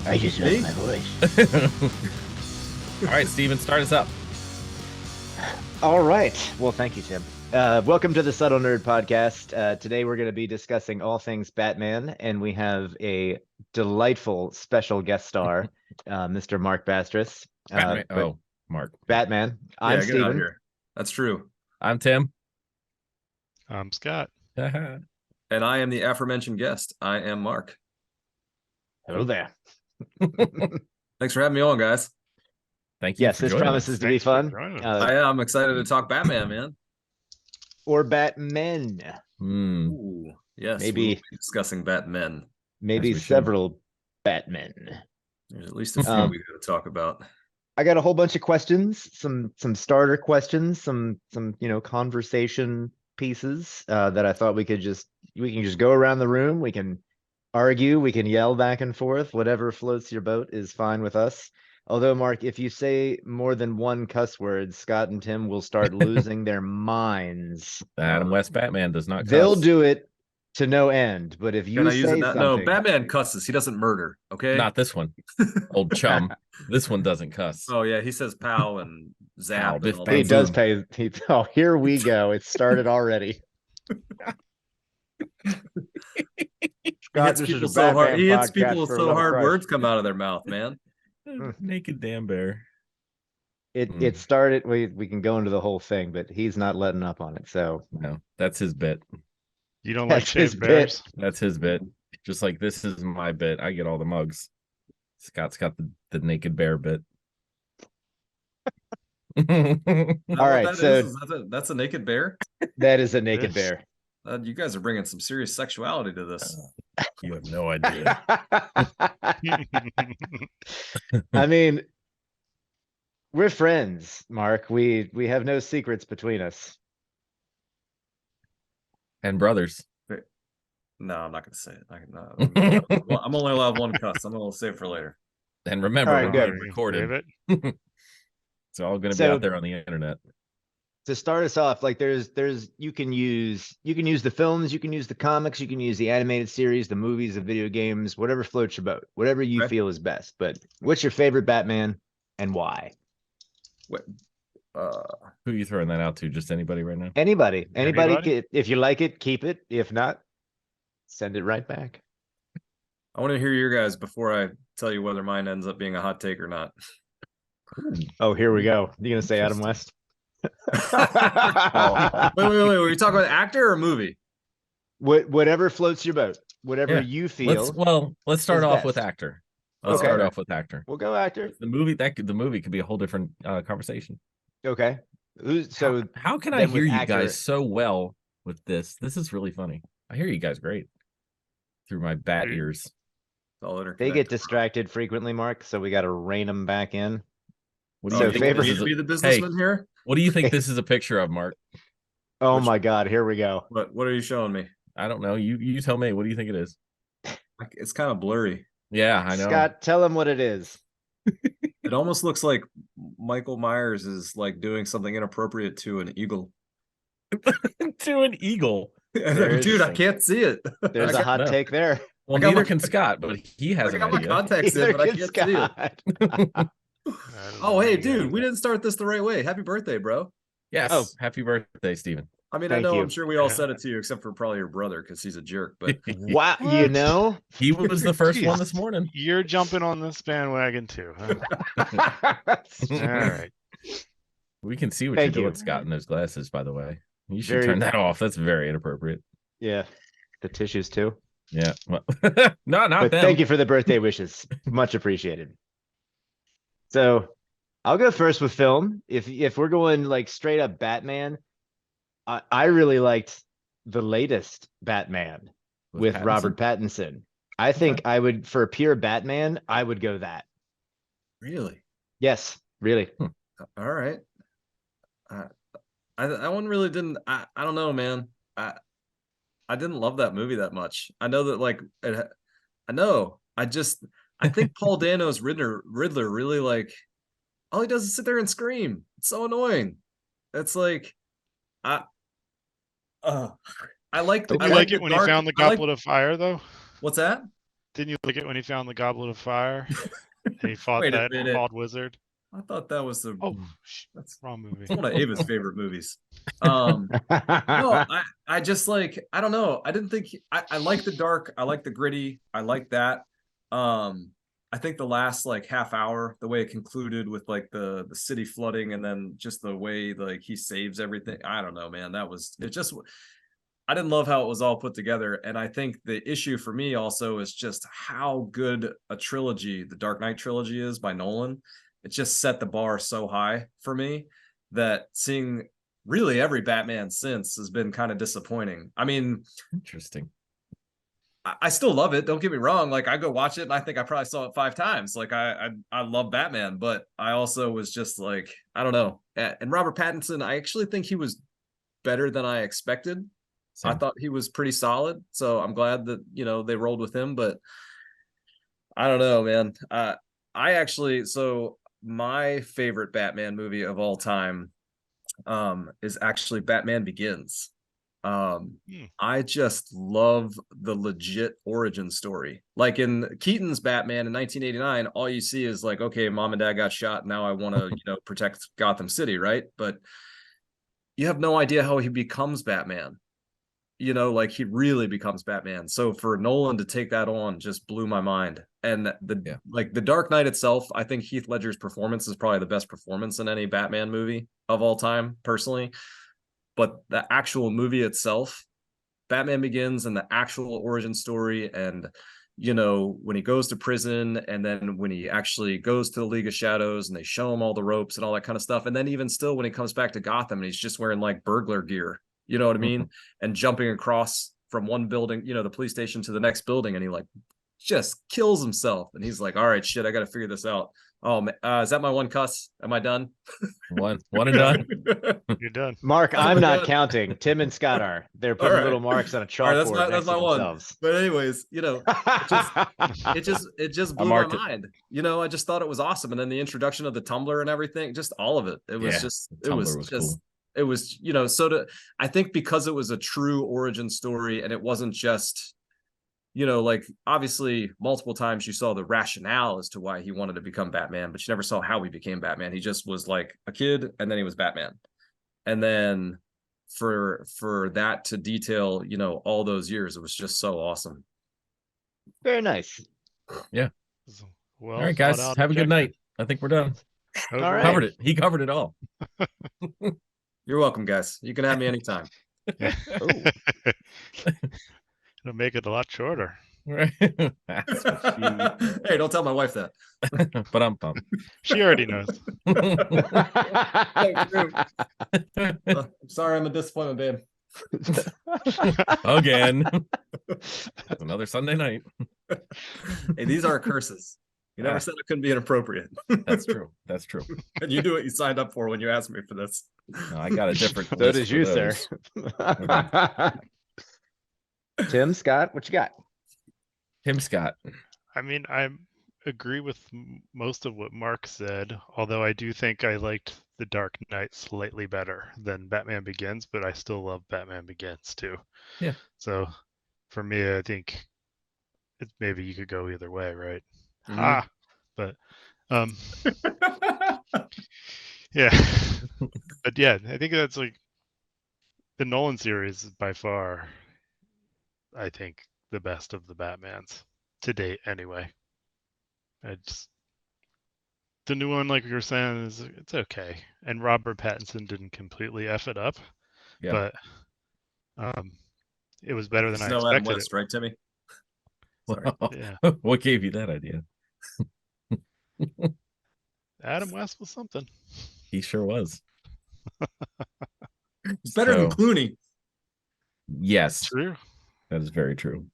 I just lost Me? my voice. All right, Steven, start us up. All right. Well, thank you, Tim. Welcome to the Subtle Nerd Podcast. Today we're going to be discussing all things Batman, and we have a delightful special guest star, Mr. Mark Bastris. Batman. Mark. Batman. I'm Yeah, get out of Steven. here. That's true. I'm Tim. I'm Scott. Thank And I am the aforementioned guest. I am Mark. Hello there. Thanks for having me on, guys. you. Yes, for this joining promises us. to be Thanks for fun. joining us. I'm excited to talk Batman, man. Or Batmen. Hmm. Ooh, yes. Maybe- we'll be discussing Batmen. Maybe As we should. several Batmen. There's at least a few we got to talk about. I got a whole bunch of questions, some starter questions, some conversation pieces that I thought we can just go around the room. We can argue, we can yell back and forth. Whatever floats your boat is fine with us. Although, Mark, if you say more than one cuss word, Scott and Tim will start losing their minds. Adam West Batman does not cuss. They'll do it to no end. But if you Can I say use it? something, No, Batman cusses. He doesn't murder. Okay. Not this one. Old chum. This one doesn't cuss. Oh yeah, he says pow and zap. Pow, and biff, all bang, he that. does boom. pay. Oh, here we go. It started already. He Scott, hits this is people a so hard. Batman He hits podcast people for so love of hard. Christ. Words come out of their mouth, man. Naked damn bear. It started. We can go into the whole thing, but he's not letting up on it. So No, that's his bit. You don't like That's his shaved bit. bears? That's his bit. Just like this is my bit. I get all the mugs. Scott's got the naked bear bit. Is that what right, that so- is? That's a naked bear. that is a naked Yes. bear. You guys are bringing some serious sexuality to this. You have no idea. I mean, we're friends, Mark. We have no secrets between us. And brothers. No, I'm not going to say it. No, I'm only allowed one cuss. I'm going to save it for later. And remember, All right, we're good. being recorded. Save it. It's all going to be So- out there on the internet. To start us off, like there's you can use the films, you can use the comics, you can use the animated series, the movies, the video games, whatever floats your boat, whatever you Okay. feel is best. But what's your favorite Batman and why? Uh, Who are you throwing that out to? Just anybody right now? Anybody, Anybody? if you like it, keep it. If not, send it right back. I want to hear your guys before I tell you whether mine ends up being a hot take or not. Oh, here we go. You gonna say Adam West? Wait. Were you talking about actor or movie? Whatever floats your boat, whatever Yeah, you feel. Let's start is off with best. actor. Let's Okay. start off with actor. We'll go actor. The movie could be a whole different conversation. Okay. So How can I then with hear you actor- guys so well with this? This is really funny. I hear you guys great through my bat Mhm. ears. All they interconnected. get distracted frequently, Mark. So we got to rein them back in. What do So you you think think favorite- me this to is? be the businessman here? What do you think this is a picture of, Mark? Oh Which- my God, here we go. What are you showing me? I don't know. You tell me. What do you think it is? It's kind of blurry. Yeah, I know. Scott, tell him what it is. It almost looks like Michael Myers is like doing something inappropriate to an eagle. To an eagle. There Dude, I is- can't see it. There's I a hot got- take there. Well, I got neither my- can Scott, but he has I an got my idea. contacts in, Neither but I can can't see it. Scott. Oh, hey, dude, we didn't start this the right way. Happy birthday, bro. Yes. Oh. Happy birthday, Steven. I mean, Thank I know you. I'm sure we all said it to you, except for probably your brother, because he's a jerk. But Wow, you What? know? He was the first one Jeez. this morning. You're jumping on this bandwagon too. Huh? All right. We can see what Thank you're you. doing, Scott, in those glasses, by the way. You should Very- turn that off. That's very inappropriate. Yeah, the tissues too. Yeah. Well, no, not But them. thank you for the birthday wishes. Much appreciated. So I'll go first with film. If we're going like straight up Batman, I really liked the latest Batman with Pattinson? Robert Pattinson. I think I would, for pure Batman, I would go that. really, Yes, really. all right. I one really didn't. I don't know, man. I didn't love that movie that much. I know that like I know. I think Paul Dano's Riddler really like all he does is sit there and scream. It's so annoying. It's like I like Did I you like it the when dark- he found the I like- goblet of fire though? What's that? Didn't you like it when he found the Goblet of Fire and he fought Wait a that minute. bald wizard? I thought that was the Oh, that's wrong movie. one of Ava's favorite movies. No, I just like, I don't know. I didn't think I like the dark. I like the gritty. I like that. I think the last like half hour, the way it concluded with like the city flooding and then just the way like he saves everything. I don't know, man. I didn't love how it was all put together. And I think the issue for me also is just how good a trilogy, the Dark Knight trilogy is by Nolan. It just set the bar so high for me that seeing really every Batman since has been kind of disappointing. I mean, Interesting. I still love it. Don't get me wrong. Like I go watch it and I think I probably saw it 5 times. Like I love Batman, but I also was just like, I don't know. And Robert Pattinson, I actually think he was better than I expected. I Same. thought he was pretty solid. So I'm glad that, they rolled with him, but I don't know, man. So my favorite Batman movie of all time is actually Batman Begins. I just love the legit origin story. Like in Keaton's Batman in 1989, all you see is like, okay, mom and dad got shot. Now I want to, protect Gotham City, right? But you have no idea how he becomes Batman. Like he really becomes Batman. So for Nolan to take that on just blew my mind. And the Dark Knight itself, I think Heath Ledger's performance is probably the best performance in any Batman movie of all time, personally. But the actual movie itself, Batman Begins, and the actual origin story, and when he goes to prison, and then when he actually goes to the League of Shadows and they show him all the ropes and all that kind of stuff, and then even still when he comes back to Gotham and he's just wearing like burglar gear, you know what I mean? And jumping across from one building, the police station to the next building, and he like just kills himself, and he's like, all right, shit, I got to figure this out. Oh, man, is that my one cuss? Am I done? One and done. You're done. Mark, I'm not counting. Tim and Scott are. They're putting right. little marks on a All right, chalkboard that's next to my one. themselves. But anyways, it just blew my marked it. mind. I just thought it was awesome. And then the introduction of the Tumblr and everything, just all of it. It was Yeah, just, the it was Tumblr was just, cool. it was, I think because it was a true origin story and it wasn't just, like obviously multiple times you saw the rationale as to why he wanted to become Batman, but you never saw how he became Batman. He just was like a kid and then he was Batman. And then for that to detail, all those years, it was just so awesome. Very nice. Well, All right, guys, thought out have a good objective. night. I think we're done. Okay. All right. Covered it. He covered it all. You're welcome, guys. You can have me anytime. It'll make it a lot shorter. Right. That's what Hey, don't tell my wife that. but I'm pumped. She already knows. I'm sorry, I'm a disappointment, babe. Again. Another Sunday night. Hey, these are curses. You never said it couldn't be inappropriate. That's true. That's true. And you do what you signed up for when you asked me for this. No, I got a different. So list did for you, sir. those. Tim, Scott, what you got? Tim Scott. I mean, I agree with most of what Mark said, although I do think I liked The Dark Knight slightly better than Batman Begins, but I still love Batman Begins too. Yeah. So for me, I think maybe you could go either way, right? Mhm. But yeah. But yeah, I think that's like the Nolan series is by far, I think, the best of the Batmans to date anyway. The new one, like you were saying, it's okay. And Robert Pattinson didn't completely F it up. Yeah. But it was better than I No Adam expected West, right, Timmy? Sorry. Yeah. What gave you that idea? Adam West was something. He sure was. It's better than So- Clooney. Yes, True. that is very true.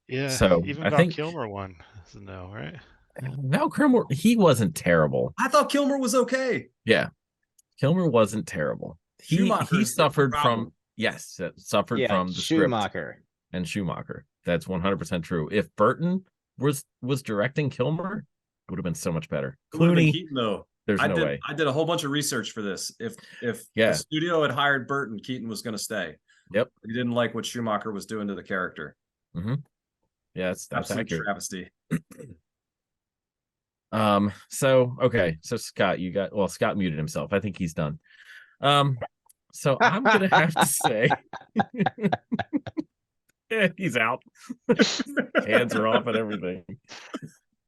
Yeah. So, even I Val think- Kilmer won. So no, right? Val Kilmer, he wasn't terrible. I thought Kilmer was okay. Yeah. Kilmer wasn't terrible. He Schumacher's the suffered problem. from suffered Yeah, from the script Schumacher. and Schumacher. That's 100% true. If Burton was directing Kilmer, it would have been so much better. It would've been Clooney, Keaton, though. there's no way. I did a whole bunch of research for this. If Yeah. the studio had hired Burton, Keaton was going to stay. Yep. He didn't like what Schumacher was doing to the character. Mhm. Yeah, that's Absolute accurate. travesty. So okay, so Scott, Scott muted himself. I think he's done. So I'm gonna have to say he's out. Hands are off and everything.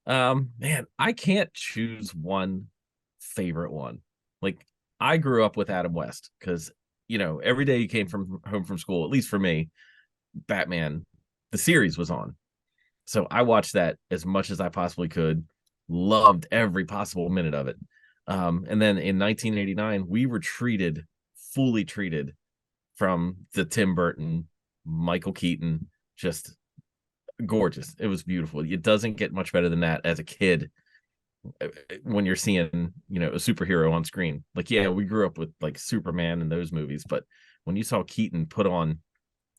Man, I can't choose one favorite one. Like, I grew up with Adam West because every day you came from home from school, at least for me, Batman, the series was on. So I watched that as much as I possibly could, loved every possible minute of it. And then in 1989, we were fully treated from the Tim Burton, Michael Keaton, just gorgeous. It was beautiful. It doesn't get much better than that as a kid when you're seeing, a superhero on screen. Like, yeah, we grew up with like Superman and those movies, but when you saw Keaton put on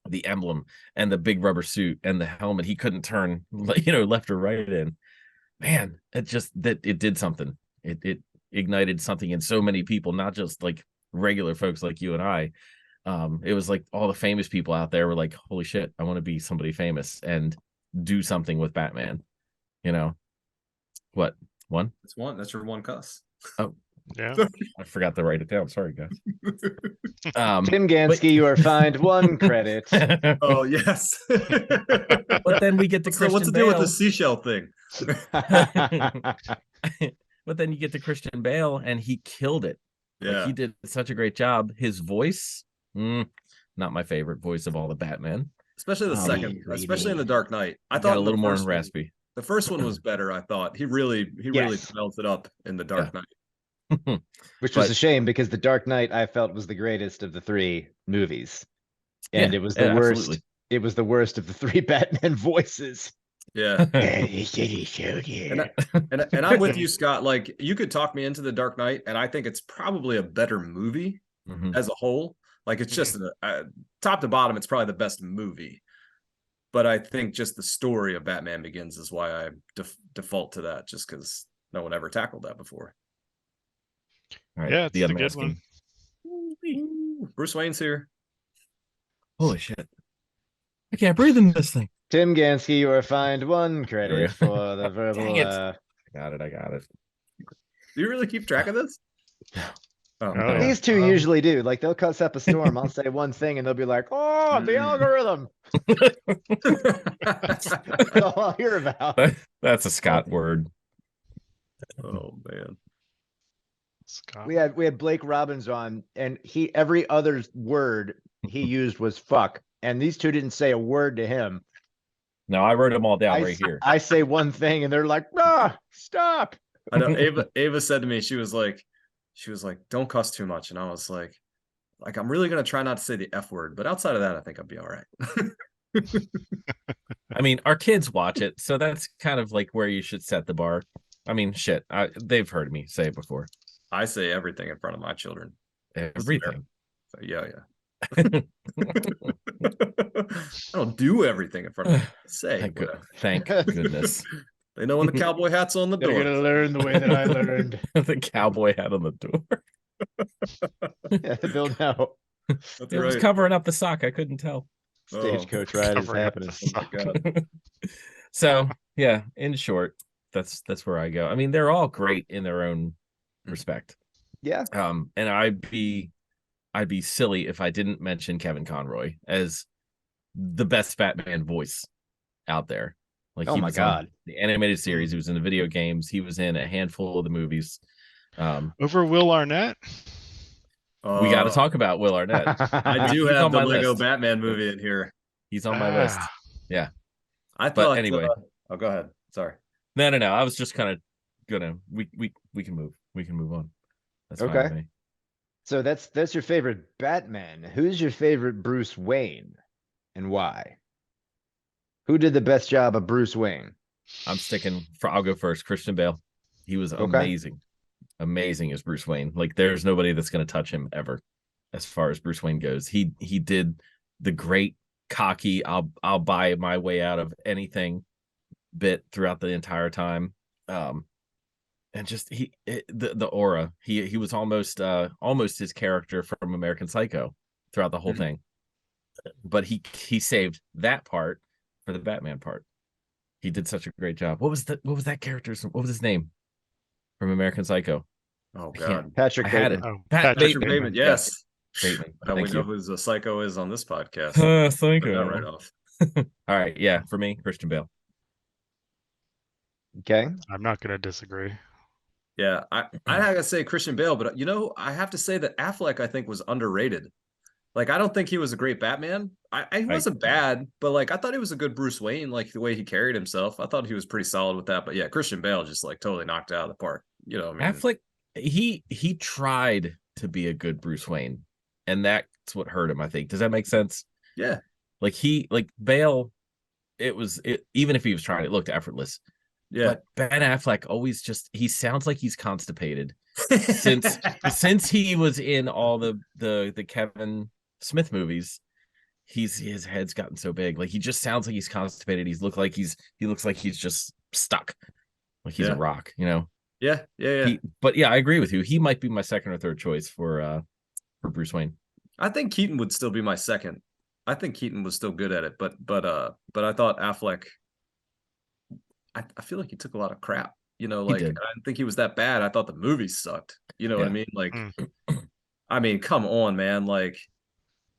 the emblem and the big rubber suit and the helmet he couldn't turn left or right in, man, it did something. It ignited something in so many people, not just like regular folks like you and I. It was like all the famous people out there were like, holy shit, I want to be somebody famous and do something with Batman. What one? It's one. That's your one cuss. Oh Yeah. I forgot to write it down, sorry guys. Tim Gansky, you are fined 1 credit. Oh yes. But then we get to So Christian what's the deal with Bale. the seashell thing? But then you get to Christian Bale and he killed it. Yeah. Like, he did such a great job. His voice, not my favorite voice of all the Batman. Especially the second, especially in the Dark Knight. I Got thought a little more first one- raspy. The first one was better, I thought. He really Yes. developed it up in the Dark Knight. Which was But- a shame because The Dark Knight I felt was the greatest of the 3 movies. And Yeah, it was the worst. absolutely. It was the worst of the 3 Batman voices. Yeah. And And I'm with you, Scott. Like, you could talk me into the Dark Knight, and I think it's probably a better movie Mhm. as a whole. Like, it's just top to bottom, it's probably the best movie. But I think just the story of Batman Begins is why I default to that, just because no one ever tackled that before. All right, Yeah, it's the a good unmasking. Ooh, Bruce Wayne's here. Holy shit. I can't breathe in this thing. Tim Gansky, you are fined 1 we credit go. for the verbal. Dang it. I got it. Do you really keep track of this? Oh, Oh, yeah. These two usually do. Like, they'll cuss up a storm. I'll say one thing and they'll be like, "Oh, the algorithm." That's all I'll hear about. That's a Scott word. Oh man. Scott. We had Blake Robbins on, and every other word he used was fuck. And these two didn't say a word to him. No, I wrote them all down I, right here. I say one thing and they're like, stop. I know Ava said to me, she was like, don't cuss too much. And I was like, I'm really gonna try not to say the F word, but outside of that, I think I'll be all right. I mean, our kids watch it, so that's kind of like where you should set the bar. I mean, shit, they've heard me say it before. I say everything in front of my children. Everything. So, yeah. I don't do everything in front of them. I say whatever. Thank goodness. They know when the cowboy hat's on the They're door. gonna learn the way that I learned. The cowboy hat on the door. Yeah, they'll know. That's It was right. covering up the sock. I couldn't tell. Stagecoach ride is Covering up happening. the Oh my God. So yeah, in short, that's where I go. I mean, they're all great in their own respect. Yeah. And I'd be silly if I didn't mention Kevin Conroy as the best Batman voice out there. Like, Oh he my was on God. the animated series, he was in the video games, he was in a handful of the movies. Over Will Arnett. We got to talk about Will Arnett. I do He's have on the my Lego list. Batman movie in here. He's on my list. Ah, I But thought. anyway. Oh, go ahead. Sorry. No. I was just kind of gonna we can move on. That's fine Okay. with me. So that's your favorite Batman. Who's your favorite Bruce Wayne and why? Who did the best job of Bruce Wayne? I'll go first. Christian Bale. He was Okay. amazing as Bruce Wayne. Like, there's nobody that's going to touch him ever as far as Bruce Wayne goes. He did the great cocky I'll buy my way out of anything bit throughout the entire time. And just the aura. He was almost his character from American Psycho throughout the whole Mhm. thing. But he saved that part for the Batman part. He did such a great job. What was that character's? What was his name from American Psycho? Oh I can't- God, Patrick I had Bateman. it. Oh, Pat Patrick Patrick Bateman. Bateman. Yes. Bateman. Now we Thank know you. who the psycho is on this podcast. Thank Put you. that right off. All right, yeah, for me, Christian Bale. Okay. I'm not gonna disagree. Yeah, I gotta say Christian Bale, but I have to say that Affleck I think was underrated. Like I don't think he was a great Batman. He wasn't bad, but like I thought he was a good Bruce Wayne. Like the way he carried himself, I thought he was pretty solid with that. But yeah, Christian Bale just like totally knocked it out of the park. You know, what I mean, Affleck, he tried to be a good Bruce Wayne, and that's what hurt him, I think. Does that make sense? yeah, Like Bale, even if he was trying, it looked effortless. yeah. But Ben Affleck always he sounds like he's constipated since he was in all the Kevin Smith movies. His head's gotten so big. Like he just sounds like he's constipated. He looks like he's just stuck. Like he's a rock, you know? Yeah. But yeah, I agree with you. He might be my second or third choice for Bruce Wayne. I think Keaton would still be my second. I think Keaton was still good at it, but I thought Affleck. I feel like he took a lot of crap. You know, like I didn't think he was that bad. I thought the movie sucked. You know what I mean? Like, I mean, come on, man. Like,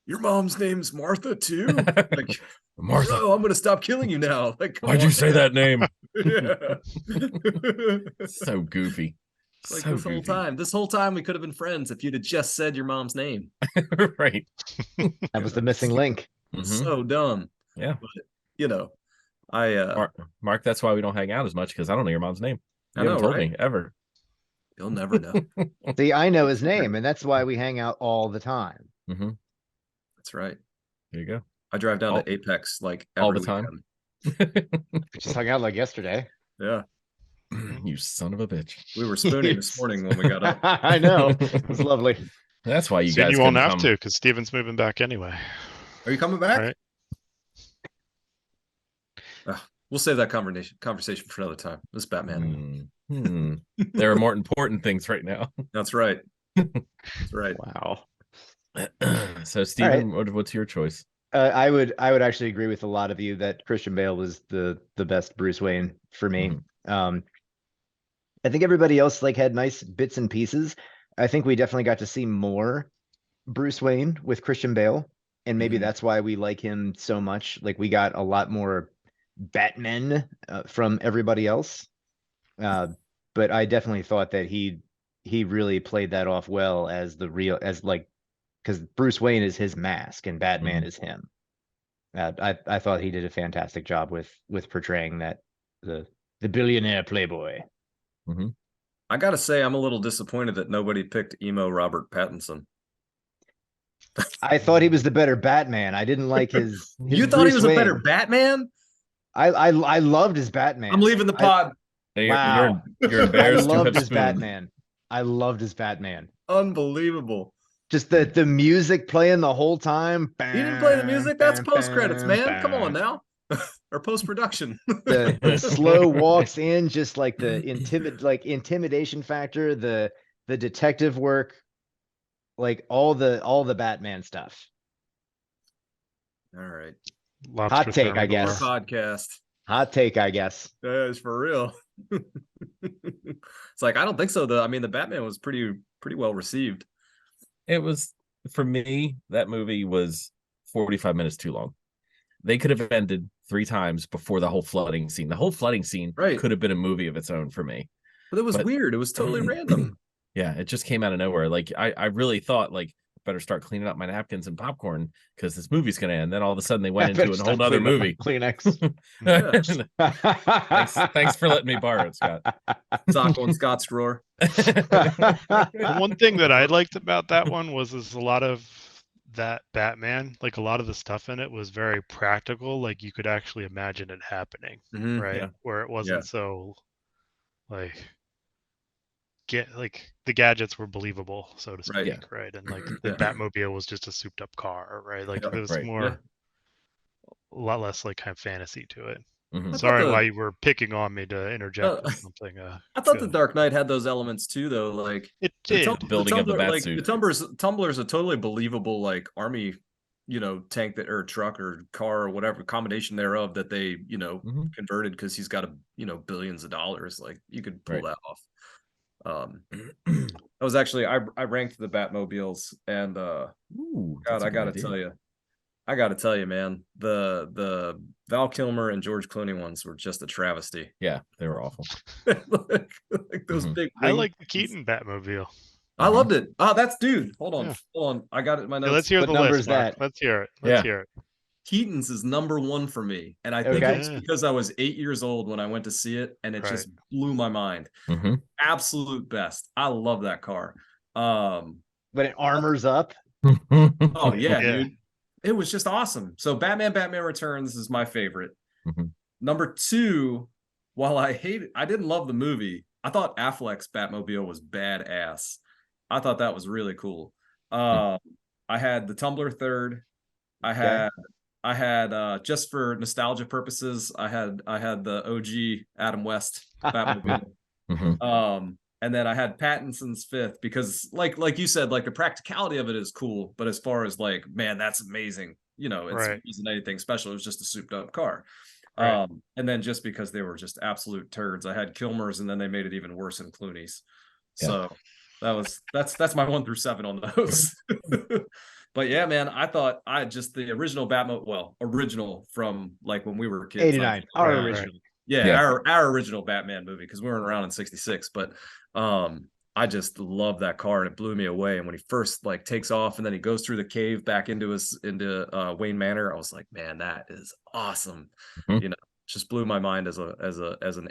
your mom's name's Martha too. Like, Martha, bro, I'm gonna stop killing you now. Like, why'd you say that name? Yeah. So goofy. Like So this whole time we could have been friends if you'd have just said your mom's name. Right. That was the missing link. Mhm. So dumb. Yeah. But, you know, I Mark, that's why we don't hang out as much, because I don't know your mom's name. You I know, haven't told right? me ever. You'll never know. See, I know his name, and that's why we hang out all the time. Mm-hmm. That's right. There you go. I drive down All- to Apex like all every the time? weekend. We just hung out like yesterday. Yeah. You son of a bitch. We were spooning this morning when we got up. I know. It was lovely. That's why you Soon guys you won't couldn't have come. to, because Steven's moving back anyway. Are you coming back? Right. We'll save that conversation for another time. This Batman. There are more important things right now. That's right. That's right. Wow. So, Steven, what's your choice? I would actually agree with a lot of you that Christian Bale was the best Bruce Wayne for me. I think everybody else like had nice bits and pieces. I think we definitely got to see more Bruce Wayne with Christian Bale, and maybe that's why we like him so much. Like we got a lot more Batman from everybody else. But I definitely thought that he really played that off well as because Bruce Wayne is his mask and Batman is him. I thought he did a fantastic job with portraying that the billionaire playboy. I gotta say, I'm a little disappointed that nobody picked emo Robert Pattinson. I thought he was the better Batman. I didn't like his You thought he was a better Batman? I loved his Batman. I'm leaving the pod. Hey, Wow. You're I embarrassed to loved have his spooned. Batman. I loved his Batman. Unbelievable. Just the music playing the whole time. He didn't play the music. That's post credits, man. Come on now. Or post production. The slow walks in, just like the intimidation factor, the detective work, like all the Batman stuff. All right. Lobster Hot take, I thermidor. guess. Podcast. Hot take, I guess. That is for real. It's like I don't think so though. I mean, the Batman was pretty well received. It was, for me, that movie was 45 minutes too long. They could have ended 3 times before the whole flooding scene. The whole flooding scene could have been a movie of its own for me. But it was weird. It was totally random. Yeah, it just came out of nowhere. Like I really thought, like, better start cleaning up my napkins and popcorn because this movie's gonna end. Then all of a sudden they went into a whole other movie. Kleenex. Thanks for letting me borrow it, Scott. Socko and Scott's drawer. The one thing that I liked about that one was a lot of that Batman, like a lot of the stuff in it was very practical. Like you could actually imagine it happening, right? Yeah. Where it wasn't so like the gadgets were believable, so to speak, right? And like the Batmobile was just a souped up car, right? Like it was more a lot less like kind of fantasy to it. Sorry why you were picking on me to interject with something. I thought the Dark Knight had those elements too, though. Like it did. Building of the like Batsuit. the Tumbler's a totally believable like army tank that or truck or car or whatever combination thereof that they, Mhm. converted because he's got billions of dollars. Like you could pull Right. that off. That was actually I ranked the Batmobiles and Ooh, God, that's a I good gotta idea. tell you, man, the Val Kilmer and George Clooney ones were just a travesty. Yeah, they were awful. like those Mhm. big. I wing like the ones. Keaton Batmobile. I loved it. Oh, that's dude. Hold on, Yeah. hold on. I got it in my Yeah, notes. let's hear What the number list, is Mark. that? Let's hear it. Yeah. Let's hear it. Keaton's is number one for me, and I think Okay. it's because I was 8 years old when I went to see it, and it just blew my mind. Mhm. Absolute best. I love that car. Um, When it armors up. oh yeah, Yeah. dude, it was just awesome. So Batman Returns is my favorite. Mhm. Number two, while I didn't love the movie. I thought Affleck's Batmobile was badass. I thought that was really cool. I had the Tumbler third. Okay. I had just for nostalgia purposes, I had the OG Adam West Batmobile. Mhm. And then I had Pattinson's fifth because like you said, like the practicality of it is cool, but as far as like, man, that's amazing. It wasn't anything special. It was just a souped up car. Right. And then just because they were just absolute turds, I had Kilmer's, and then they made it even worse in Clooney's. Yeah. So that's my 1 through 7 on those. But yeah, man, I thought the original from like when we were kids. 89. Our Right. original. Yeah, Yeah. our original Batman movie, because we weren't around in 66, but I just love that car, and it blew me away. And when he first like takes off and then he goes through the cave back into Wayne Manor, I was like, man, that is awesome. Mhm. Just blew my mind as an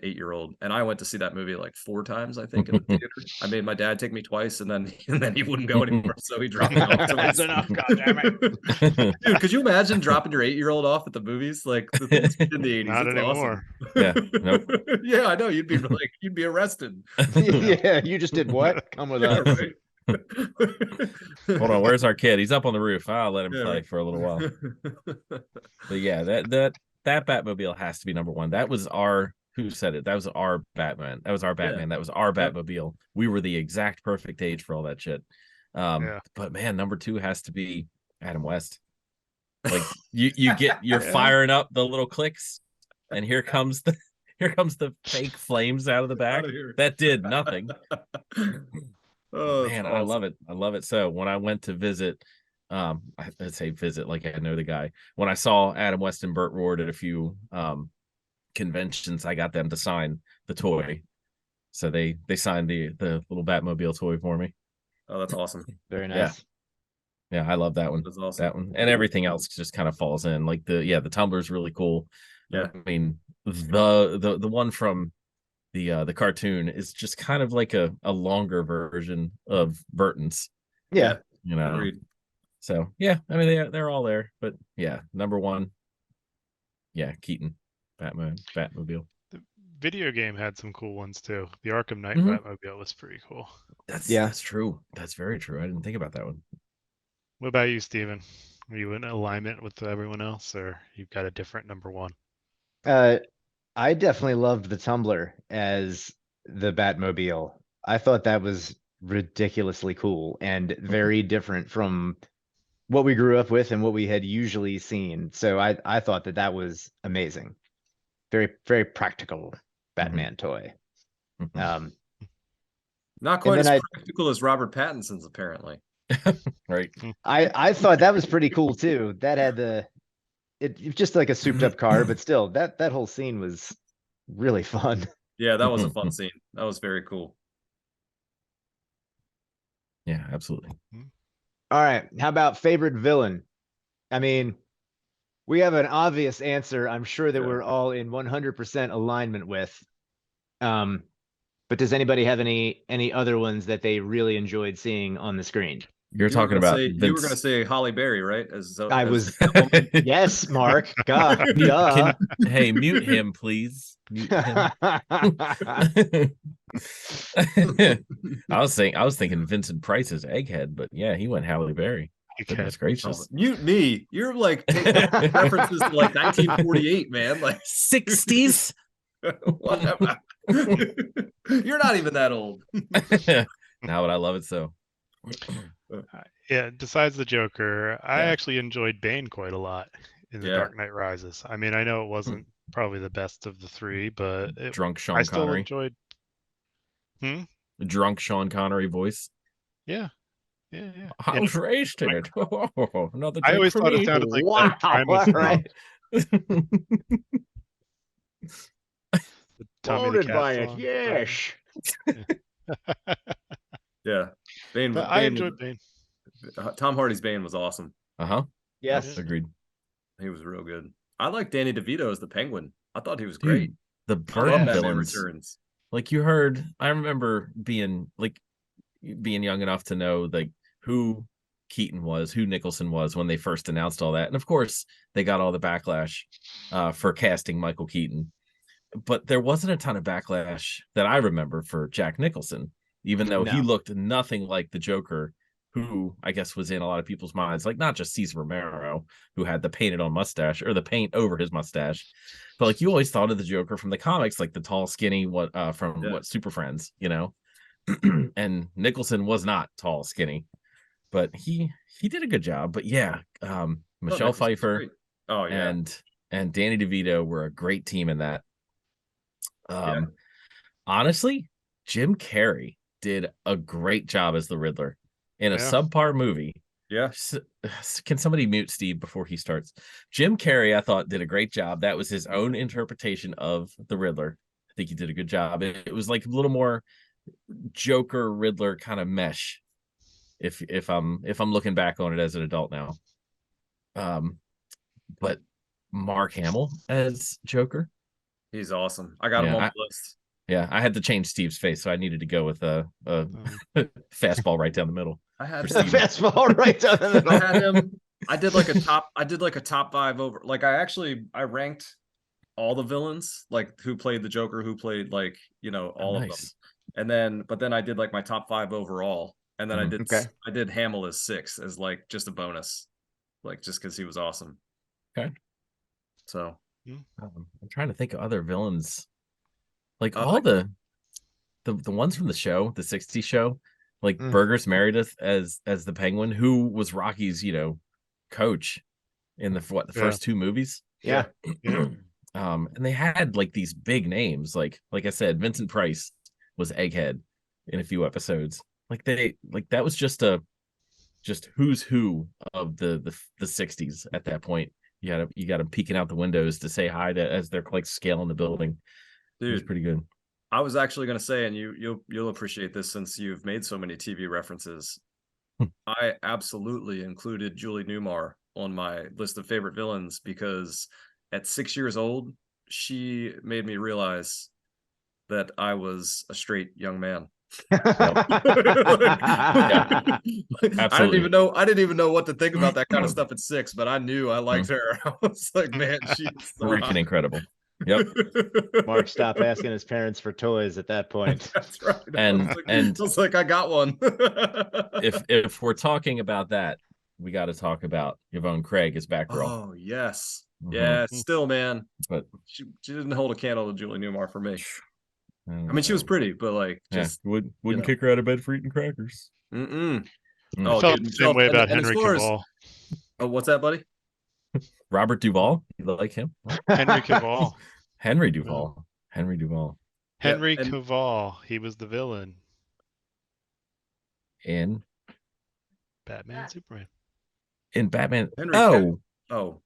8-year-old. And I went to see that movie like 4 times, I think, in the theater. I made my dad take me twice, and then he wouldn't go anymore, so he dropped me off. That's enough, goddammit. Dude, could you imagine dropping your 8-year-old off at the movies? Like the things in the 80s. Not it's anymore. Awesome. Yeah, nope. Yeah, I know. You'd be arrested. Yeah, you just did what? Come with Yeah, us. right. Hold on, where's our kid? He's up on the roof. I'll let him Yeah, play right. for a little while. But yeah, that Batmobile has to be number one. That was who said it? That was our Batman. That was our Batman. That was our Batmobile. We were the exact perfect age for all that shit. Yeah. But man, number two has to be Adam West. Like you're Yeah. firing up the little clicks, and here comes the fake flames out of the back. Outta here. That did nothing. Oh, Man, it's I awesome. love it. I love it. So when I went to visit, I'd say visit like I know the guy. When I saw Adam West and Burt Ward at a few conventions, I got them to sign the toy. So they signed the little Batmobile toy for me. Oh, that's awesome. Very nice. Yeah, I love that one. That's awesome. That one. And everything else just kind of falls in. Like the tumbler's really cool. Yeah. I mean, the one from the cartoon is just kind of like a longer version of Burton's. Yeah. You know. Agreed. So yeah, I mean they're all there, but yeah, number one, yeah, Keaton, Batmobile. The video game had some cool ones too. The Arkham Knight Mhm. Batmobile was pretty cool. That's true. That's very true. I didn't think about that one. What about you, Steven? Are you in alignment with everyone else, or you've got a different number one? I definitely loved the Tumbler as the Batmobile. I thought that was ridiculously cool and very different from what we grew up with and what we had usually seen. So I thought that was amazing. Very, very practical Batman toy. Mhm. Not quite then as I- practical as Robert Pattinson's, apparently. Right. I thought that was pretty cool too. That had it just like a souped up car, but still that whole scene was really fun. Yeah, that was a fun scene. That was very cool. Yeah, absolutely. All right. How about favorite villain? I mean, we have an obvious answer. I'm sure that Yeah. we're all in 100% alignment with. But does anybody have any other ones that they really enjoyed seeing on the screen? You're talking about you were going to say Holly Berry, right? I was yes, Mark. God, duh. Hey, mute him, please. Mute him. I was thinking Vincent Price's Egghead, but yeah, he went Halle Berry. Goodness gracious. Mute me. You're like taking references to like 1948, man. Like 60s. whatever. You're not even that old. Now, but I love it so. Yeah, besides the Joker, I Yeah. actually enjoyed Bane quite a lot in The Yeah. Dark Knight Rises. I mean, I know it wasn't probably the best of the three, but Drunk I Sean still Connery. enjoyed. The drunk Sean Connery voice. Yeah, yeah, yeah. I was raised in it. Another I drink always for thought it me. sounded like Wow, that Primus all song, right. the Tommy the Floated Cat by it, song. yes. Yeah. Bane, But I Bane, enjoyed Bane. Tom Hardy's Bane was awesome. Uh-huh. Yes. Agreed. He was real good. I like Danny DeVito as the Penguin. I thought he was Dude, great. the I love Burton Batman villains. Returns. Like you heard, I remember being young enough to know like who Keaton was, who Nicholson was when they first announced all that. And of course, they got all the backlash for casting Michael Keaton. But there wasn't a ton of backlash that I remember for Jack Nicholson, even though he No. looked nothing like the Joker, who I guess was in a lot of people's minds, like not just Cesar Romero, who had the painted on mustache or the paint over his mustache, but like you always thought of the Joker from the comics, like the tall, skinny, Super Friends, you know. And Nicholson was not tall, skinny, but he did a good job. But yeah, Michelle Nicholson was Pfeiffer great. Oh yeah. and Danny DeVito were a great team in that. Yeah. Honestly, Jim Carrey did a great job as the Riddler in a Yeah. subpar movie. Yeah. Can somebody mute Steve before he starts? Jim Carrey, I thought, did a great job. That was his own interpretation of the Riddler. I think he did a good job. It was like a little more Joker Riddler kind of mesh. If I'm looking back on it as an adult now. But Mark Hamill as Joker. He's awesome. I got him on my list. Yeah, I had to change Steve's face, so I needed to go with a fastball right down the middle. I had For him. Steve. Fastball right down the middle. I had him. I did like a top 5 over. Like I ranked all the villains, like who played the Joker, who played like, all of them. And then I did like my top 5 overall. And then I did Hamill as 6 as like just a bonus. Like just because he was awesome. Okay. So I'm trying to think of other villains. Like all the ones from the show, the 60s show, like Burgess Meredith as the Penguin, who was Rocky's, coach in the first 2 movies. Yeah. And they had like these big names, like I said, Vincent Price was Egghead in a few episodes. Like that was just who's who of the 60s at that point. You got them peeking out the windows to say hi as they're like scaling the building. Dude, it was pretty good. I was actually going to say, and you'll appreciate this since you've made so many TV references. I absolutely included Julie Newmar on my list of favorite villains because at 6 years old, she made me realize that I was a straight young man. I didn't even know what to think about that kind of stuff at 6, but I knew I liked her. I was like, man, she's so freaking incredible. Yep. Mark stopped asking his parents for toys at that point. That's right. And I was like, I got one. if we're talking about that, we got to talk about Yvonne Craig as Batgirl. Oh yes, yeah. Still, man, but she didn't hold a candle to Julie Newmar for me. I mean, she was pretty, but like, just wouldn't kick her out of bed for eating crackers. Oh, I felt the same way about Henry Cavill. Oh, what's that, buddy? Robert Duvall, you like him? Henry Cavill. Henry Duvall. Henry Duvall. Henry Cavill. He was the villain in Batman, Superman. In Batman. Oh,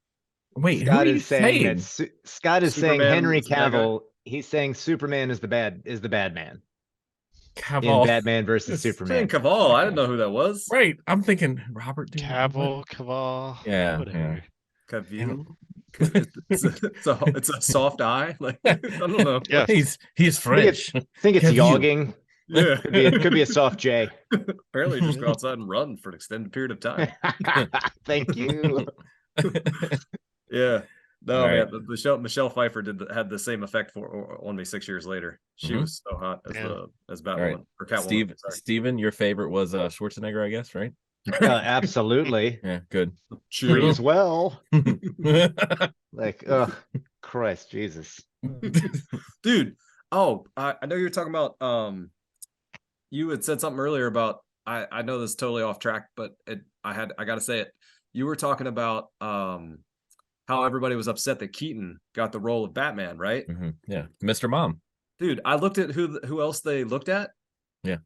wait. Scott who is saying that Scott is saying Henry Cavill. He's saying Superman is the bad man. Cavill. In Batman versus Superman. Cavill. I didn't know who that was. Right. I'm thinking Robert Duvall. Cavill. Yeah. Whatever. Cavill. It's a soft eye. Like I don't know. Yeah. He's French. I think it's yogging. Yeah. Could be a soft J. Apparently just go outside and run for an extended period of time. Thank you. Yeah. No, right. man. Michelle Pfeiffer had the same effect on me 6 years later. She was so hot as Batwoman right. or Catwoman. Steven, your favorite was Schwarzenegger, I guess, right? Absolutely. Yeah, good. Me as well. Like, oh, Christ, Jesus. Dude. Oh, I know you were talking about you had said something earlier about I know this is totally off track, but I got to say it. You were talking about how everybody was upset that Keaton got the role of Batman, right? Yeah, Mr. Mom. Dude, I looked at who else they looked at. Yeah.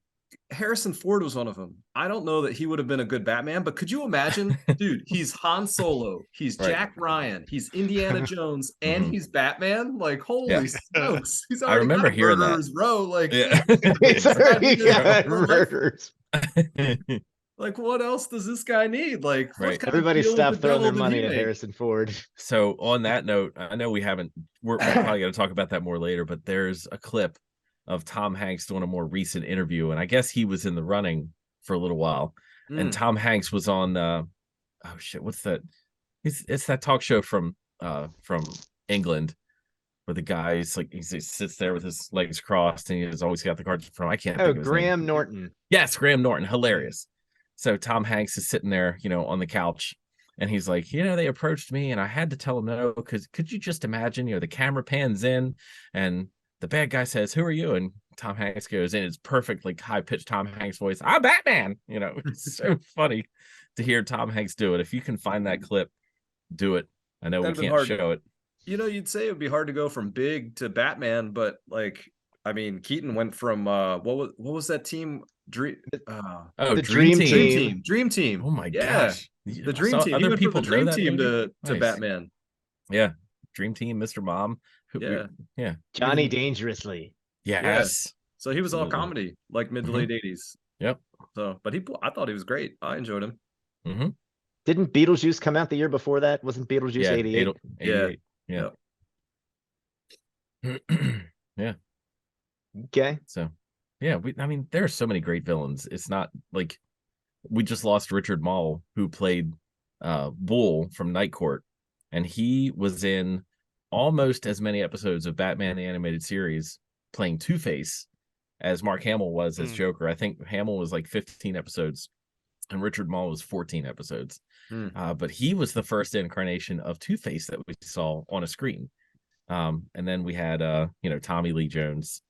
Harrison Ford was one of them. I don't know that he would have been a good Batman, but could you imagine, dude? He's Han Solo, he's Right. Jack Ryan, he's Indiana Jones, and he's Batman. Like, holy smokes, he's already remember got a hearing that. murderer's row. Like, Yeah. It's already got Like- murders. like, what else does this guy need? Like, what Right. kind of Everybody deal with stop the throwing their devil did he money at make? Harrison Ford. So on that note, I know we're probably going to talk about that more later, but there's a clip of Tom Hanks doing a more recent interview, and I guess he was in the running for a little while. And Mm. Tom Hanks was on oh shit, what's that? It's that talk show from England where the guy's like he sits there with his legs crossed and he's always got the cards from. I can't Oh, think of his name. Graham Norton. Yes, Graham Norton, hilarious. So Tom Hanks is sitting there, on the couch, and he's like, they approached me, and I had to tell them no, because could you just imagine, the camera pans in, and the bad guy says, "Who are you?" And Tom Hanks goes in, it's perfect, like high pitched Tom Hanks voice. "I'm Batman." It's so funny to hear Tom Hanks do it. If you can find that clip, do it. I know That'd we been can't hard. show it. You'd say it would be hard to go from Big to Batman, but like, I mean, Keaton went from what was that team? Dream. Oh, The Dream Team. Dream Team. Oh my Yeah, gosh, the Dream So Team. He Other went from people the know Dream that Team movie? to Nice. Batman. Yeah, Dream Team, Mr. Mom. Yeah. Johnny Dangerously. Yes. So he was all Absolutely. comedy, like mid to late 80s. Yep. So, but I thought he was great. I enjoyed him. Mm-hmm. Didn't Beetlejuice come out the year before that? Wasn't Beetlejuice Yeah, 88? 88. Yeah. Yeah. Okay. So, yeah, there are so many great villains. It's not like we just lost Richard Mall, who played Bull from Night Court, and he was in almost as many episodes of Batman the Animated Series playing Two-Face as Mark Hamill was as Joker. I think Hamill was like 15 episodes and Richard Mall was 14 episodes. But he was the first incarnation of Two-Face that we saw on a screen. And then we had Tommy Lee Jones.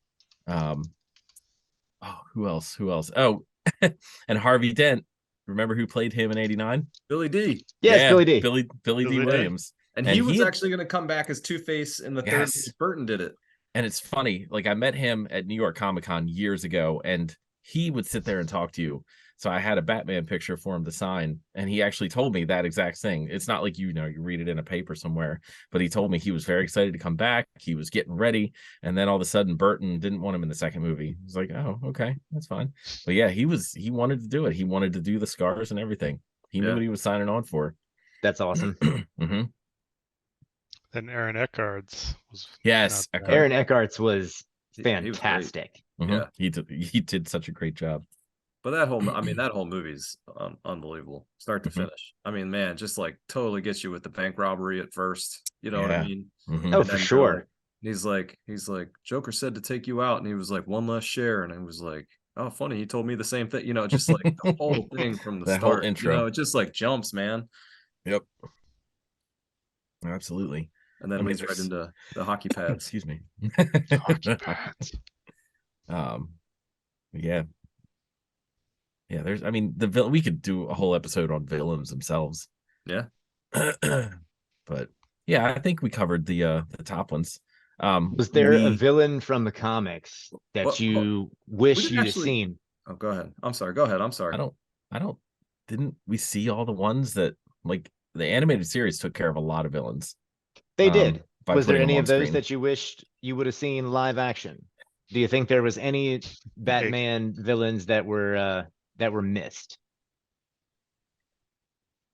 Who else? Oh, and Harvey Dent. Remember who played him in '89? Billy D. Yes, Yeah, Billy D. Billy Billy D. D. Williams. And he was actually going to come back as Two-Face in the third Yes. movie. Burton did it. And it's funny, like I met him at New York Comic Con years ago, and he would sit there and talk to you. So I had a Batman picture for him to sign, and he actually told me that exact thing. It's not like you read it in a paper somewhere, but he told me he was very excited to come back. He was getting ready, and then all of a sudden Burton didn't want him in the second movie. He's like, "Oh, okay, that's fine." But yeah, he wanted to do it. He wanted to do the scars and everything. He knew what he was signing on for. That's awesome. Mm-hmm. Then Aaron Eckhart's was Yes, not bad. Eckhart. Aaron Eckhart's was He was great. fantastic. Mhm. He did such a great job. But that whole movie's unbelievable, start to Mhm. finish. I mean, man, just like totally gets you with the bank robbery at first. You know what I Yeah. mean? Mhm. Oh, And for then sure. he's like, Joker said to take you out, and he was like, one less share, and it was like, oh, funny, he told me the same thing. Just like the whole thing from the That whole start. intro. It just like jumps, man. Yep. Absolutely. And then I mean, leads right there's- into the hockey pads. Excuse me. Hockey pads. Yeah. Yeah, we could do a whole episode on villains themselves. Yeah. But yeah, I think we covered the top ones. Was there a villain from the comics that Well, you wish didn't you'd have actually- seen? Oh, go ahead. I'm sorry. Go ahead. I'm sorry. Didn't we see all the ones that, like, the animated series took care of a lot of villains? They did. by Was there putting them any on of those screen. that you wished you would have seen live action? Do you think there was any Batman villains that were missed?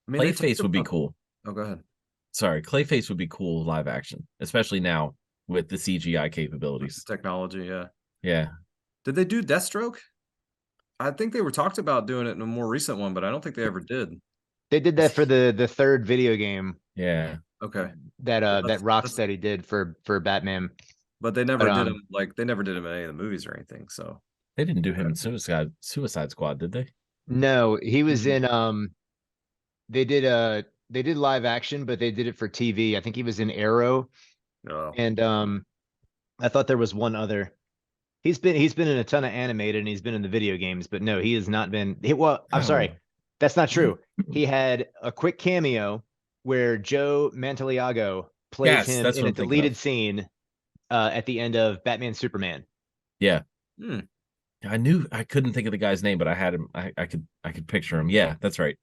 I mean, they Clayface talked would be about- cool. Oh, go ahead. Sorry, Clayface would be cool live action, especially now with the CGI capabilities. Technology, yeah. Yeah. Did they do Deathstroke? I think they were talked about doing it in a more recent one, but I don't think they ever did. They did that for the third video game Yeah. Okay, that that's- Rocksteady did for Batman. but they never But, did him they never did him in any of the movies or anything. So They didn't do him in Suicide Squad, did they? No, he was Mhm. in they did live action, but they did it for TV. I think he was in Arrow, no. and I thought there was one other. He's been in a ton of animated and he's been in the video games, but no, he has not been. Well, I'm sorry, Oh. that's not true. He had a quick cameo where Joe Mantoliago plays Yes, him that's in what a I'm thinking deleted of. scene at the end of Batman Superman. Yeah. Hmm. I couldn't think of the guy's name, but I had him. I could picture him. Yeah, that's right.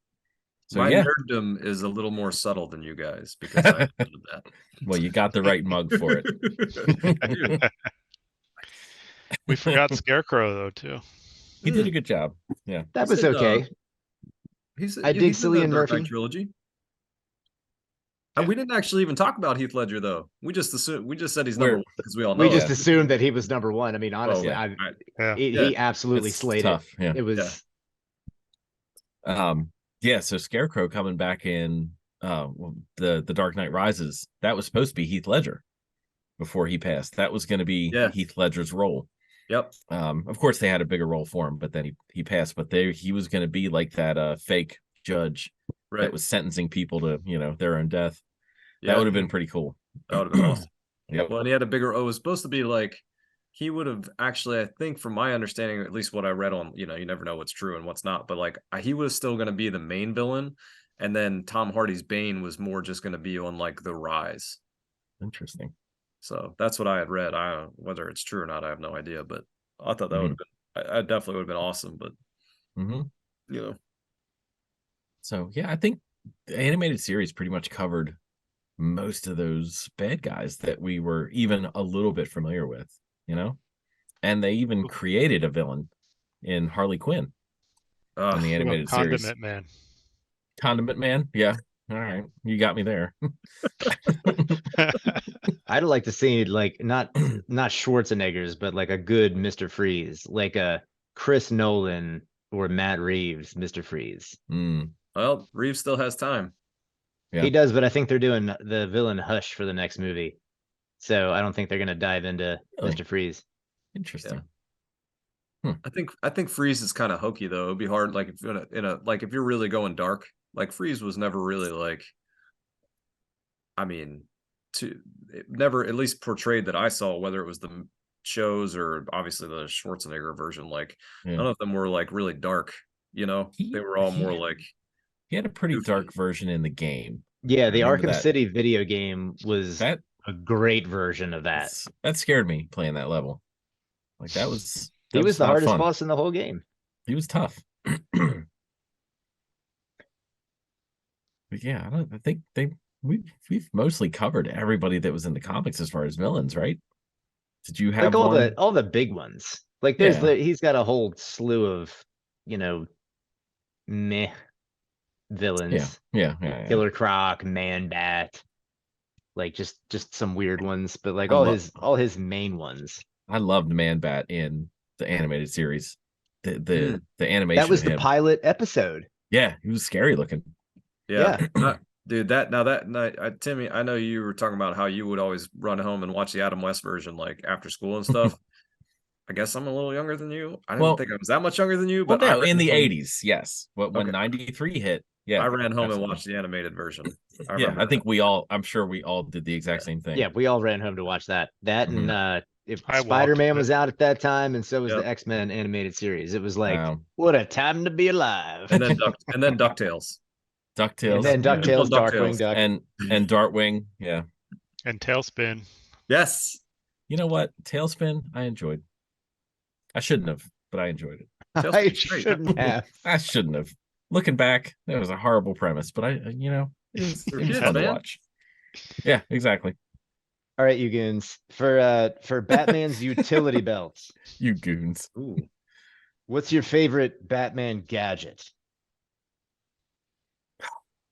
So My yeah, nerddom is a little more subtle than you guys because I did that. well, you got the right mug for it. I do. We forgot Scarecrow though too. He did a good job. Yeah. That He was said, okay. I dig he's in the Cillian Dark Knight Murphy. trilogy. Yeah. We didn't actually even talk about Heath Ledger though. We just said he's We're- number one because we all know We just him. assumed that he was number one. I mean, honestly, yeah. Yeah. he absolutely It's slayed tough. it. Yeah. It was Yeah, so Scarecrow coming back in the Dark Knight Rises, that was supposed to be Heath Ledger before he passed. That was going to be Yeah. Heath Ledger's role. Yep. Of course they had a bigger role for him, but then he passed. But he was going to be like that fake judge Right. that was sentencing people to, their own death. Yeah. That would have been pretty cool. That would have been awesome. Yep. Well, and he had a bigger. It was supposed to be like he would have actually. I think, from my understanding, at least what I read on, you never know what's true and what's not. But like, he was still going to be the main villain, and then Tom Hardy's Bane was more just going to be on like the rise. Interesting. So that's what I had read. I don't know whether it's true or not. I have no idea, but I thought that would have been. I definitely would have been awesome. But Mm-hmm. So yeah, I think the animated series pretty much covered most of those bad guys that we were even a little bit familiar with, and they even created a villain in Harley Quinn in the animated series. Condiment Man. Condiment Man, yeah. All right, you got me there. I'd like to see like not Schwarzenegger's, but like a good Mr. Freeze, like a Chris Nolan or Matt Reeves Mr. Freeze. Well, Reeves still has time. Yeah. He does, but I think they're doing the villain Hush for the next movie, so I don't think they're gonna dive into Really? Mr. Freeze. Interesting. I think Freeze is kind of hokey though. It'd be hard, like if if you're really going dark. Like Freeze was never really like. I mean, never at least portrayed that I saw, whether it was the shows or obviously the Schwarzenegger version. Like none of them were like really dark. They were all more like. He had a pretty goofy. dark version in the game. Yeah, the remember Arkham that. City video game was That a great version of that. that scared me playing that level. Like that was. He was the not hardest fun. boss in the whole game. He was tough. But yeah, I think we've mostly covered everybody that was in the comics as far as villains, right? Did you have Like one? all the big ones. Like he's got a whole slew of, meh villains. Yeah. Killer Croc, Man Bat, like just some weird ones, but like I all his main ones. I loved Man Bat in the animated series. The animation. That was of the him. pilot episode. Yeah, he was scary looking. Yeah. Dude, that night, Timmy, I know you were talking about how you would always run home and watch the Adam West version like after school and stuff. I guess I'm a little younger than you. I didn't think I was that much younger than you, but no, in the 80s, yes. When Okay. 93 hit, yeah. I ran home absolutely. and watched the animated version. I think I'm sure we all did the exact same thing. Yeah, we all ran home to watch that. And if I walked, Spider-Man but- was out at that time, and so was Yep. the X-Men animated series. It was like, Wow. what a time to be alive. and then DuckTales. DuckTales. And then DuckTales, DuckTales. Darkwing Duck. and Dartwing, yeah. And Tailspin. Yes. You know what? Tailspin, I enjoyed. I shouldn't have, but I enjoyed it. I Tailspin's great. shouldn't have. I shouldn't have. Looking back, that was a horrible premise, but it was kids, fun to man. watch. Yeah, exactly. All right, you goons. For Batman's utility belts, You goons. Ooh. what's your favorite Batman gadget?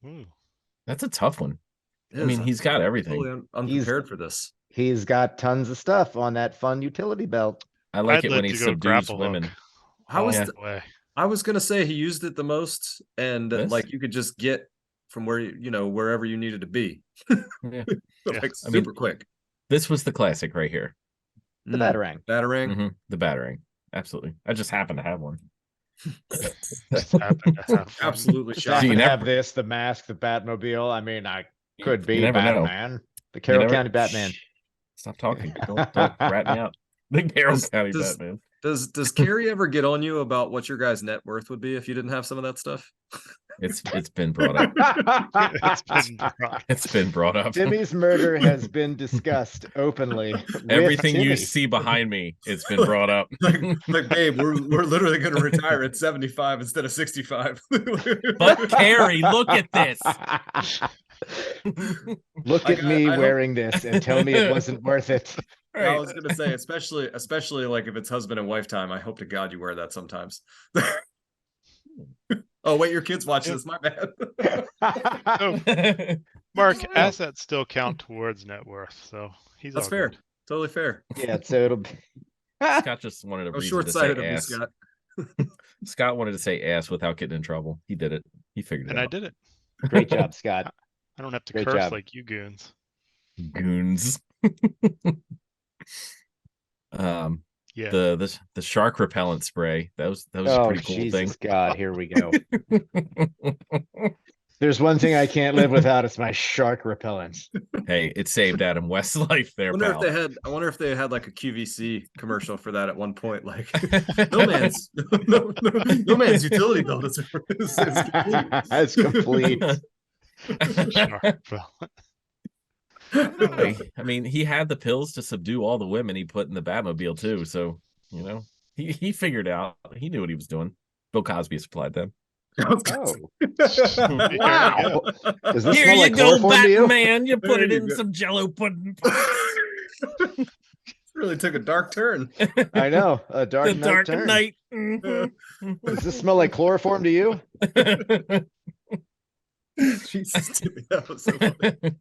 Ooh. That's a tough one. I Yes, mean, he's got everything. totally unprepared for this. He's got tons of stuff on that fun utility belt. I like I'd it like when he to go subdues grapple women. hook. How all was Yeah. the way. I was gonna say he used it the most, and This? like you could just get from where wherever you needed to be, Yeah. like I mean, super quick. This was the classic right here. The Batarang. Batarang. Mhm, the battering. Absolutely. I just happen to have one. Just happened to have fun. Absolutely Just shocking. you happen to never- have this, the mask, the Batmobile. I mean, I could You be never know. Batman, the You Carroll never- County Batman. Shh. Stop talking. Don't rat me out. Big Barrel Does- County does- Batman. Does Carrie ever get on you about what your guys' net worth would be if you didn't have some of that stuff? It's been brought up. It's been brought- It's been brought up. Timmy's murder has been discussed openly. with Everything you Timmy. see behind me, it's been brought up. Like, babe, we're literally going to retire at 75 instead of 65. But Carrie, look at this. Look I at got- me I hope- wearing this and tell me it wasn't worth it. I Right. was gonna say, especially like if it's husband and wife time. I hope to God you wear that sometimes. Oh wait, your kids watch this. My bad. So, Mark, assets still count towards net worth, so he's That's all fair. good. Totally fair. Yeah, so it'll be. Scott just wanted a How reason to short-sighted say of me, ass. Scott. Scott wanted to say ass without getting in trouble. He did it. He figured it And I out. did it. Great job, Scott. I don't have to Great curse job. like you goons. Goons. Yeah. The shark repellent spray. That was a Oh, pretty cool Jesus God, here we go. There's one thing I can't live without. It's my shark repellent. Hey, it saved Adam West's life there, pal. I wonder if they had like a QVC commercial for that at one point. Like, no man's utility bill is complete. It's complete. Shark repellent. Hey, I mean, he had the pills to subdue all the women he put in the Batmobile too. So he figured out. He knew what he was doing. Bill Cosby supplied them. Oh, wow. Does this Here smell you like go, chloroform to you? Batman. You put There it you in go. some Jello pudding. Really took a dark turn. I know. A dark The night Dark turn. Knight. Does this smell like chloroform to you? Jesus, dude, that was so funny.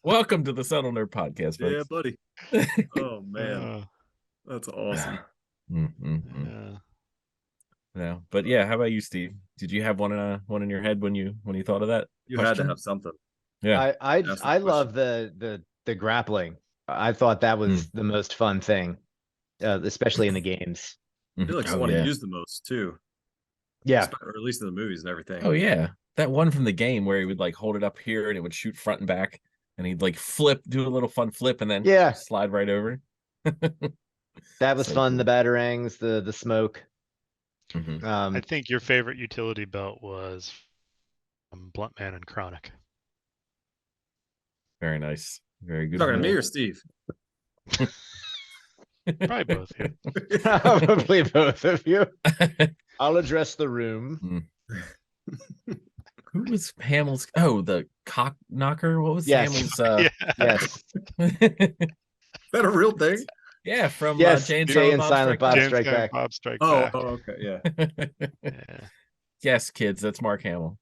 Welcome to the Subtle Nerd Podcast, Yeah, folks. buddy. Oh man, that's awesome. Mm-mm-mm. Yeah. No, but yeah, how about you, Steve? Did you have one in your head when you thought of that? You had to Question? have something. Yeah. I That's the I love the grappling. I thought that was the most fun thing, especially in the games. I feel like it's the Oh, one yeah. he used the most too. Yeah, Or at least in the movies and everything. Oh yeah, that one from the game where he would like hold it up here and it would shoot front and back, and he'd like do a little fun flip and then Yeah. slide right over. that was So fun. cool. The batarangs, the smoke. Mhm. I think your favorite utility belt was Bluntman and Chronic. Very nice, very good. You talking to me rule. or Steve? Probably both. Yeah. Probably both of you. I'll address the room. Who was Hamill's? Oh, the cock knocker. What was Yes. Hamill's? Yes, Is that a real thing? Yeah, from yes. Jay and Jay and Silent Silent Bob James Strike Gunn, Back. Bob Strike Oh, Back. okay, yeah. Yeah. Yes, kids, that's Mark Hamill.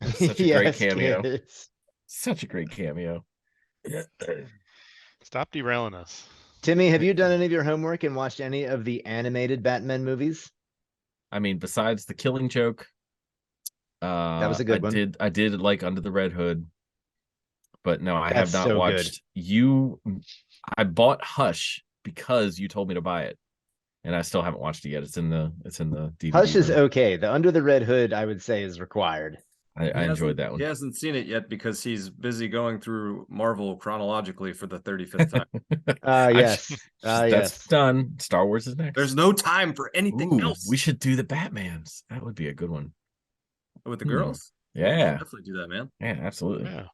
That's such a great Yes, cameo. kids. Such a great cameo. Stop derailing us. Timmy, have you done any of your homework and watched any of the animated Batman movies? I mean, besides the Killing Joke, That was a good one. I did like Under the Red Hood, but no, I have That's not so good. watched I bought Hush because you told me to buy it, and I still haven't watched it yet. It's in the DVD. Hush is room. okay. The Under the Red Hood, I would say, is required. I enjoyed that one. He hasn't seen it yet because he's busy going through Marvel chronologically for the 35th time. Yes. That's Yes. done. Star Wars is next. There's no time for anything Ooh, else. we should do the Batmans. That would be a good one. With the girls. Yeah, Definitely do that, man. yeah, absolutely. Yeah.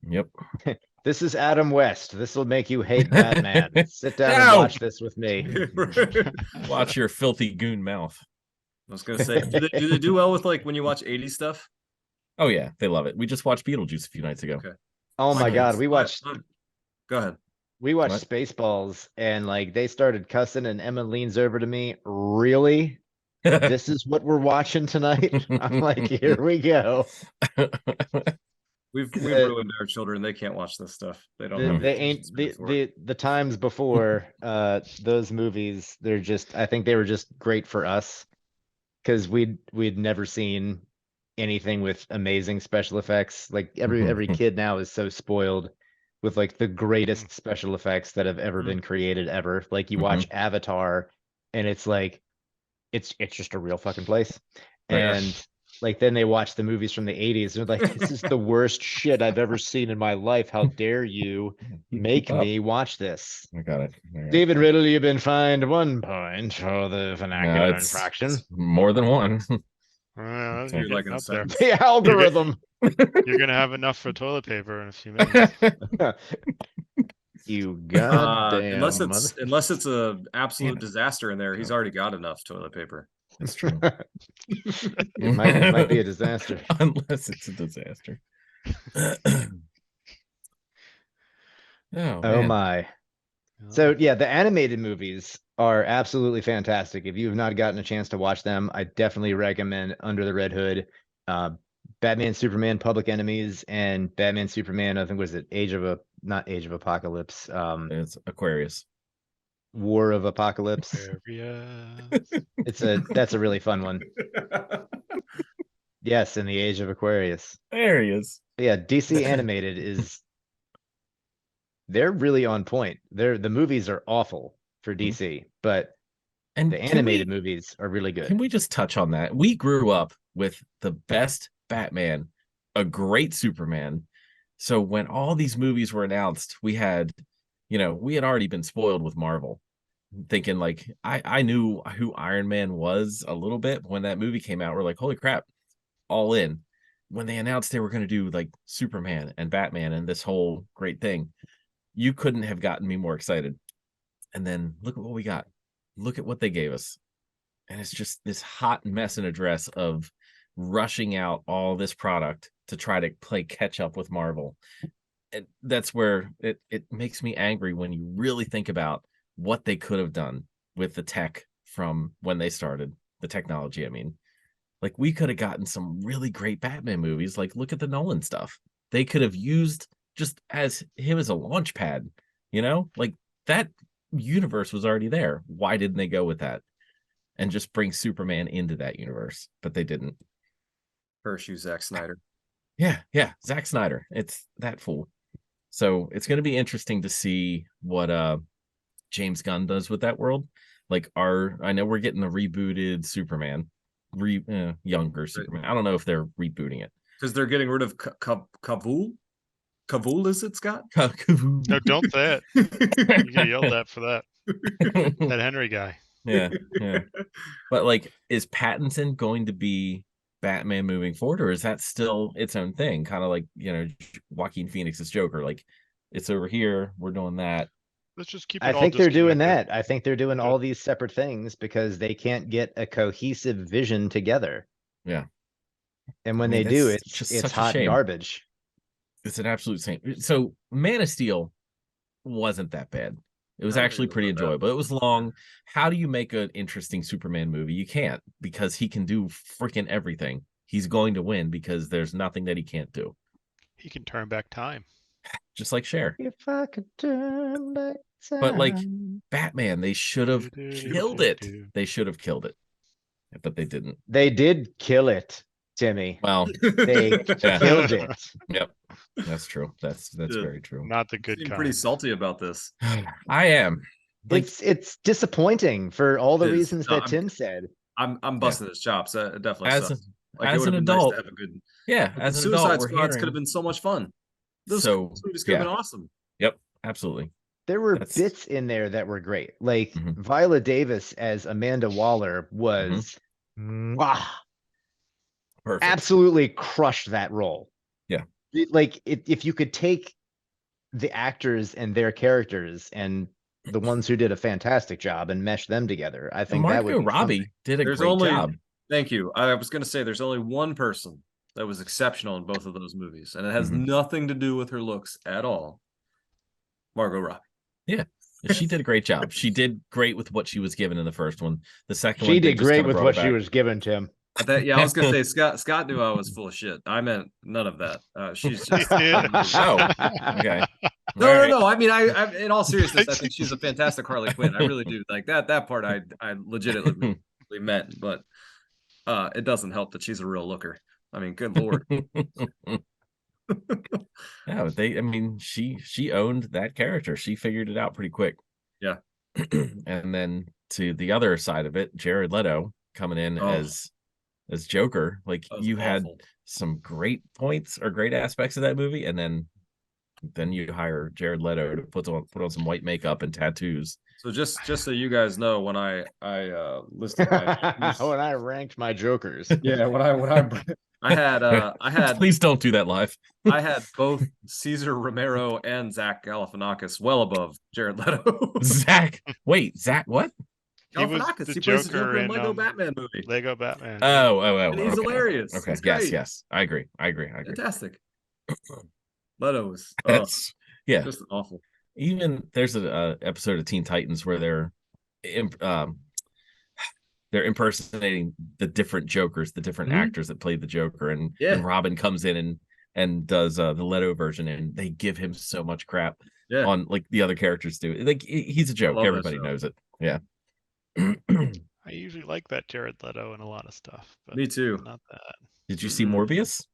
Yep. This is Adam West. This will make you hate Batman. Sit down and No. watch this with me. Watch your filthy goon mouth. I was gonna say, do they do well with like when you watch 80s stuff? Oh yeah, they love it. We just watched Beetlejuice a few nights ago. Okay. Oh my God, we watched Go ahead. What? What? Spaceballs, and like they started cussing, and Emma leans over to me. Really? This is what we're watching tonight? I'm like, here we go. We've ruined our children. They can't watch this stuff. They don't. have They attention ain't span for it. the times before those movies. They're just. I think they were just great for us because we'd never seen anything with amazing special effects. Like every kid now is so spoiled with like the greatest special effects that have ever been created ever. Like you watch Avatar, and it's like it's just a real fucking place. Right. And like then they watch the movies from the 80s. They're like, this is the worst shit I've ever seen in my life. How dare you make Up. me watch this? I got it. David Riddle, you've been fined 1 point for the No, vernacular it's infraction. more than one. Well, You're you're like getting in up there. sentence. The algorithm. You're gonna have enough for toilet paper in a few minutes. You goddamn Unless it's a absolute disaster in there, he's already got enough toilet paper. That's true. it might be a disaster. Unless it's a disaster. Oh man. my. So yeah, the animated movies are absolutely fantastic. If you have not gotten a chance to watch them, I definitely recommend Under the Red Hood, Batman, Superman, Public Enemies, and Batman, Superman. I think was it not Age of Apocalypse, It's Aquarius. War of Apocalypse. That's a really fun one. Yes, in the Age of Aquarius. There he is. Yeah, DC animated they're really on point. The movies are awful for DC, but And the animated movies are really good. Can we just touch on that? We grew up with the best Batman, a great Superman. So when all these movies were announced, we had already been spoiled with Marvel, thinking like I knew who Iron Man was a little bit. When that movie came out, we're like, holy crap, all in. When they announced they were going to do like Superman and Batman and this whole great thing, you couldn't have gotten me more excited. And then look at what we got. Look at what they gave us. And it's just this hot mess in a dress of rushing out all this product to try to play catch up with Marvel. And that's where it makes me angry when you really think about what they could have done with the tech from when they started, the technology. I mean, like we could have gotten some really great Batman movies. Like look at the Nolan stuff. They could have used just as him as a launch pad, like that universe was already there. Why didn't they go with that and just bring Superman into that universe? But they didn't. Curse you, Zack Snyder. Yeah, Zack Snyder. It's that fool. So it's going to be interesting to see what James Gunn does with that world. Like I know we're getting the rebooted Superman, younger Superman. I don't know if they're rebooting it because they're getting rid of Cavill. Cavill, is it, Scott? No, don't say it. You get yelled at for that. That Henry guy. Yeah. But like, is Pattinson going to be Batman moving forward, or is that still its own thing? Kind of like Joaquin Phoenix's Joker. Like, it's over here. We're doing that. Let's just keep it I all think they're doing disconnected. that. I think they're doing all these separate things because they can't get a cohesive vision together. Yeah. And when they do, it's it's hot garbage. It's an absolute shame. So Man of Steel wasn't that bad. It was actually pretty enjoyable. It was long. How do you make an interesting Superman movie? You can't, because he can do freaking everything. He's going to win because there's nothing that he can't do. He can turn back time. Just like Cher. If I could turn back time. But like Batman, they should have killed it. They should have killed it. But they didn't. They did kill it, Timmy. Well, they killed it. Yep. That's true. That's very true. Not the good kind. Pretty salty about this. I am. Like, it's disappointing for all the reasons that Tim said. I'm busting his chops. Definitely. As an adult, nice to have a good. As an Suicide adult, Squads could have been so much fun. Those movies could have been awesome. Yep, absolutely. There were bits in there that were great. Like Viola Davis as Amanda Waller was perfect. Absolutely crushed that role. Yeah. Like if you could take the actors and their characters and the ones who did a fantastic job and mesh them together, I think that would be Robbie something. did a great job. Thank you. I was going to say there's only one person that was exceptional in both of those movies, and it has nothing to do with her looks at all. Margot Robbie. Yeah, she did a great job. She did great with what she was given in the first one. The second one, she did great with what she was given, Tim. I was gonna say Scott knew I was full of shit. I meant none of that. She's just okay. No. I mean, I in all seriousness, I think she's a fantastic Harley Quinn. I really do. Like that part I legitimately meant, but it doesn't help that she's a real looker. I mean, good lord. Yeah, she owned that character. She figured it out pretty quick. Yeah. And then to the other side of it, Jared Leto coming in as as Joker. Like That was you had awful. some great points or great aspects of that movie, and then you hire Jared Leto to put on some white makeup and tattoos. So just so you guys know, when I listed my When I ranked my Jokers. yeah, I had Please don't do that live. I had both Cesar Romero and Zach Galifianakis well above Jared Leto. Zach, wait, Zach, what? He was Galifianakis, the he plays the Joker Joker in in Lego Batman movie. Lego Batman. Oh, And he's okay. hilarious. Okay, He's yes, great. yes, I agree. Fantastic. Leto was That's yeah. just awful. Even there's a episode of Teen Titans where they're impersonating the different Jokers, the different actors that played the Joker, and Robin comes in and does the Leto version, and they give him so much crap on like the other characters do. Like he's a joke. Everybody knows it. Yeah. I usually like that Jared Leto in a lot of stuff. But me too. Not that. Did you see Morbius?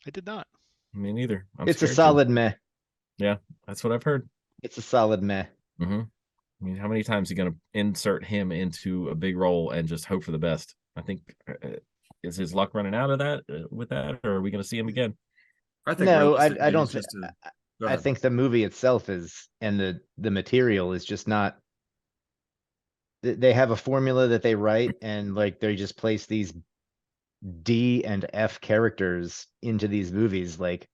I did not. Me neither. It's a solid meh. Yeah, that's what I've heard. It's a solid meh. Mm-hmm. I mean, how many times are you going to insert him into a big role and just hope for the best? I think is his luck running out of that with that, or are we going to see him again? I think I don't think. I think the movie itself is, and the material is just not. They have a formula that they write, and like they just place these D and F characters into these movies. Like,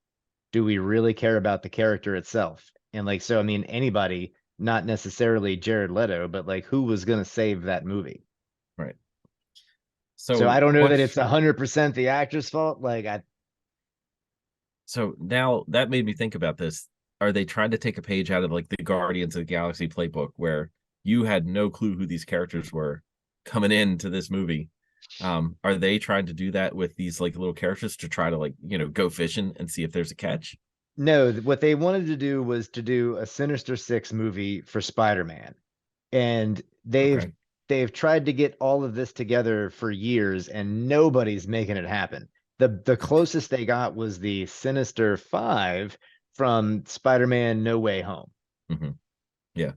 do we really care about the character itself? And like, so I mean, anybody, not necessarily Jared Leto, but like, who was going to save that movie? Right. So I don't know that it's 100% the actor's fault. Like So now that made me think about this. Are they trying to take a page out of like the Guardians of the Galaxy playbook, where you had no clue who these characters were coming into this movie? Are they trying to do that with these like little characters to try to like, go fishing and see if there's a catch? No, what they wanted to do was to do a Sinister Six movie for Spider-Man. And they've tried to get all of this together for years, and nobody's making it happen. The closest they got was the Sinister Five from Spider-Man No Way Home. Mm-hmm. Yeah.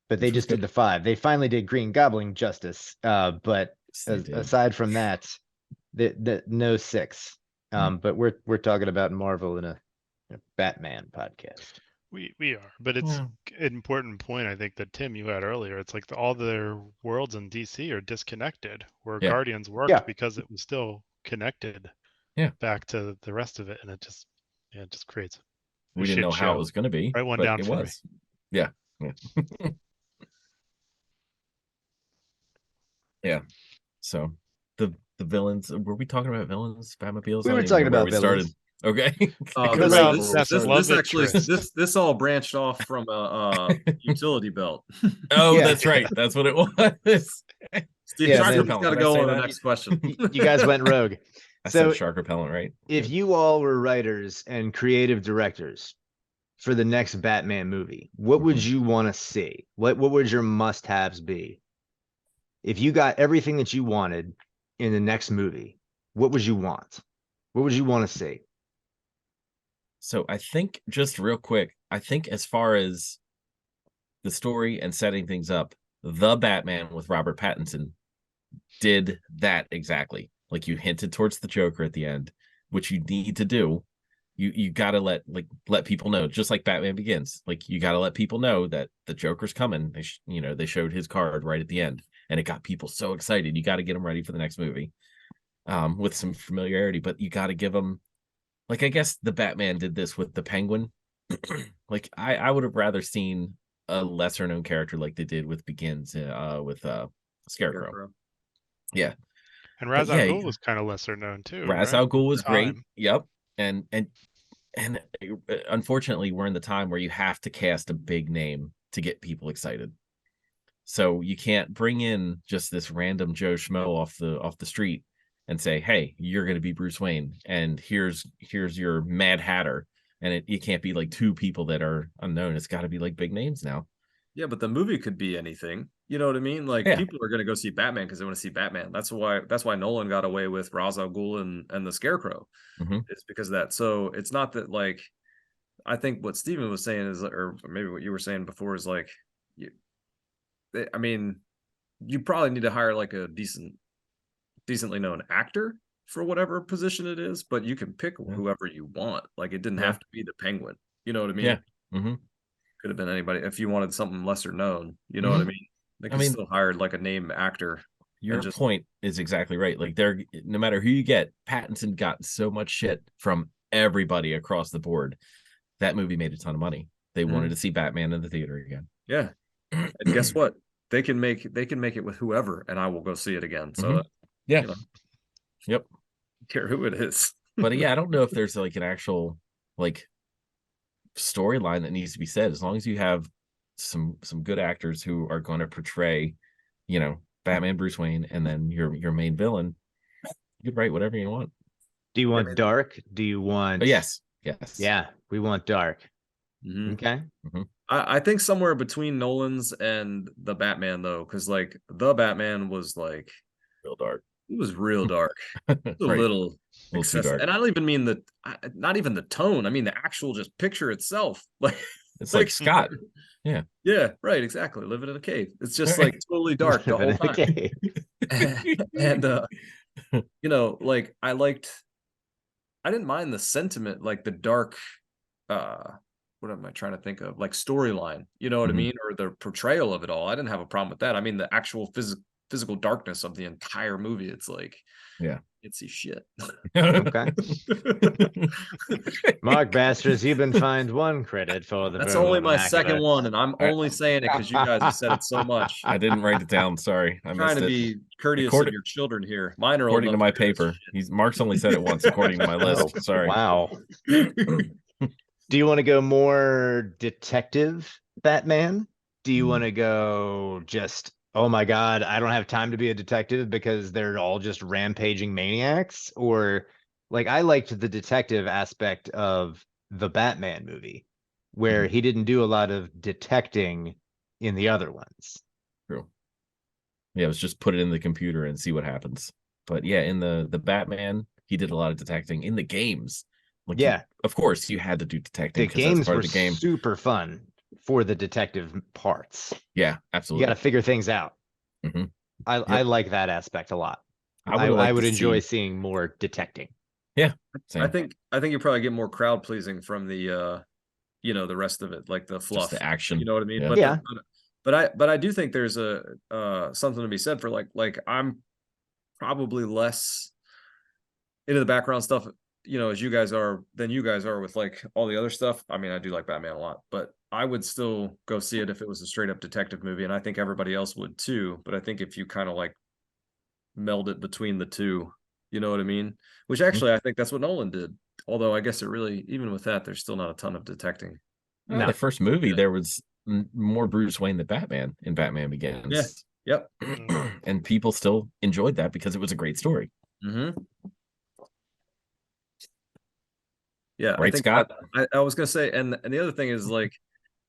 But they just did the five. They finally did Green Goblin justice. But aside from that, the no six. But we're talking about Marvel in a Batman podcast. We are, but it's an important point, I think, that Tim, you had earlier. It's like all their worlds in DC are disconnected, where Guardians worked because it was still connected back to the rest of it, and it just creates we didn't know how it was going to be. Right one down it for was. me. Yeah. Yeah. So the villains, were we talking about villains, Batmobiles? We were talking about villains. Okay. This all branched off from a utility belt. Oh, that's right. That's what it was. Steve, got to go on the next question. You guys went rogue. I said shark repellent, right? If you all were writers and creative directors for the next Batman movie, what would you want to see? What would your must-haves be? If you got everything that you wanted in the next movie, what would you want? What would you want to see? So I think, just real quick, I think as far as the story and setting things up, The Batman with Robert Pattinson did that exactly. Like, you hinted towards the Joker at the end, which you need to do. You got to let people know, just like Batman Begins. Like, you got to let people know that the Joker's coming. They showed his card right at the end, and it got people so excited. You got to get them ready for the next movie with some familiarity, but you got to give them, like, I guess the Batman did this with the Penguin. Like, I would have rather seen a lesser known character like they did with Begins with Scarecrow. Yeah. And Ra's al Ghul was kind of lesser known too. Ra's al Ghul was great. Yep. And unfortunately, we're in the time where you have to cast a big name to get people excited. So you can't bring in just this random Joe Schmo off the street and say, "Hey, you're going to be Bruce Wayne, and here's your Mad Hatter." And it can't be like two people that are unknown. It's got to be like big names now. Yeah, but the movie could be anything. You know what I mean? Like, people are going to go see Batman because they want to see Batman. That's why Nolan got away with Ra's al Ghul and the Scarecrow. It's because of that. So it's not that, like, I think what Steven was saying is, or maybe what you were saying before is like, you probably need to hire like a decent decently known actor for whatever position it is, but you can pick Yeah. whoever you want. Like it didn't Yeah. have to be the Penguin. You know what I mean? Yeah. Mm-hmm. Could have been anybody if you wanted something lesser known. You know what I mean? They could mean, still hired like a name actor. Your just point is exactly right. Like no matter who you get, Pattinson got so much shit from everybody across the board. That movie made a ton of money. They wanted to see Batman in the theater again. Yeah. And guess what? They can make it with whoever, and I will go see it again. So yeah, you know, yep. care who it is. But yeah, I don't know if there's like an actual like storyline that needs to be said. As long as you have some good actors who are going to portray, you know, Batman, Bruce Wayne, and then your main villain, you can write whatever you want. Do you want dark? Do you want? But yes. Yeah, we want dark. Mhm. Okay. I think somewhere between Nolan's and the Batman though, because like the Batman was like real dark. It was real dark. A Right. little too excessive. dark. And I don't even mean not even the tone. I mean the actual just picture itself. Like It's like Scott. Yeah. Yeah, right, exactly. Living in a cave. It's just like totally dark the whole time. Okay. And you know, like I didn't mind the sentiment, like the dark what am I trying to think of? Like storyline, you know what I mean? Or the portrayal of it all. I didn't have a problem with that. I mean, the actual physical darkness of the entire movie. It's like, yeah, it's shit. Okay. Mark Bastards, you've been fined 1 credit for the. That's verbal only my vernacular. second one, and I'm only saying it because you guys have said it so much. I didn't write it down. Sorry, I I'm missed trying to it. be courteous of your children here. Mine are According to my old enough hear this paper, shit. Mark's only said it once. According to my list. Sorry. Wow. Do you want to go more detective Batman? Do you want to go just, oh my God, I don't have time to be a detective because they're all just rampaging maniacs? Or like, I liked the detective aspect of the Batman movie, where he didn't do a lot of detecting in the other ones. True. Yeah, it was just put it in the computer and see what happens. But yeah, in the Batman, he did a lot of detecting in the games. Like Yeah. of course you had to do detecting The because that's games part were of the game. super fun for the detective parts. Yeah, You absolutely. got to figure things out. Mhm. I like that aspect a lot. I I would to enjoy see- seeing more detecting. Yeah, I same. think you probably get more crowd pleasing from the you know, the rest of it, like the fluff, Just the action. You know what I mean? Yeah. But Yeah. but I do think there's a something to be said for like I'm probably less into the background stuff, you know, as you guys are with like all the other stuff. I mean, I do like Batman a lot, but I would still go see it if it was a straight up detective movie, and I think everybody else would too. But I think if you kind of like meld it between the two, you know what I mean? Which actually I think that's what Nolan did. Although I guess it really, even with that, there's still not a ton of detecting. No. The first movie, Yeah. there was more Bruce Wayne than Batman in Batman Begins. Yeah. Yep. And people still enjoyed that because it was a great story. Mm-hmm. Yeah, Right, Scott? I was gonna say, and the other thing is like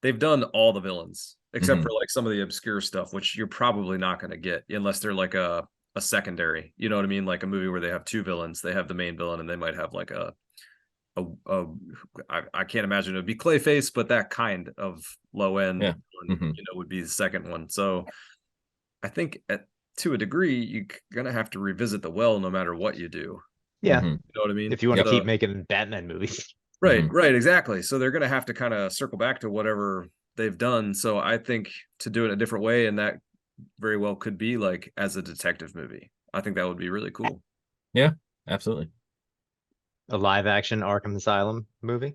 they've done all the villains except for like some of the obscure stuff, which you're probably not gonna get unless they're like a secondary. You know what I mean? Like a movie where they have 2 villains, they have the main villain, and they might have like I can't imagine it would be Clayface, but that kind of low end, Yeah. you know, would be the second one. So I think to a degree, you're gonna have to revisit the well no matter what you do. Yeah. Mhm. You know what I mean? If you want to So- keep making Batman movies. Right, Mhm. right, exactly. So they're gonna have to kind of circle back to whatever they've done. So I think to do it a different way, and that very well could be like as a detective movie. I think that would be really cool. Absolutely. A live action Arkham Asylum movie.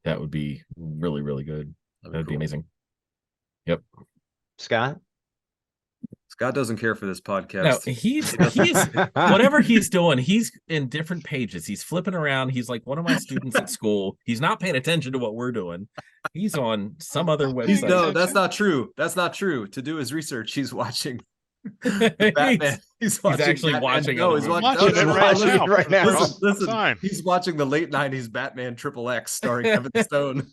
That would be really, really good. That would be cool. amazing. Yep. Scott? Scott doesn't care for this No, podcast. he's whatever he's doing, he's in different pages. He's flipping around. He's like one of my students at school. He's not paying attention to what we're doing. He's on some other website. No, that's not true. That's not true. To do his research, he's watching Batman. He's actually Batman. watching No, other he's movies. watching. Watching no, it no, right listen, now. right now. Listen, Fine. he's watching the late '90s Batman XXX starring Evan Stone.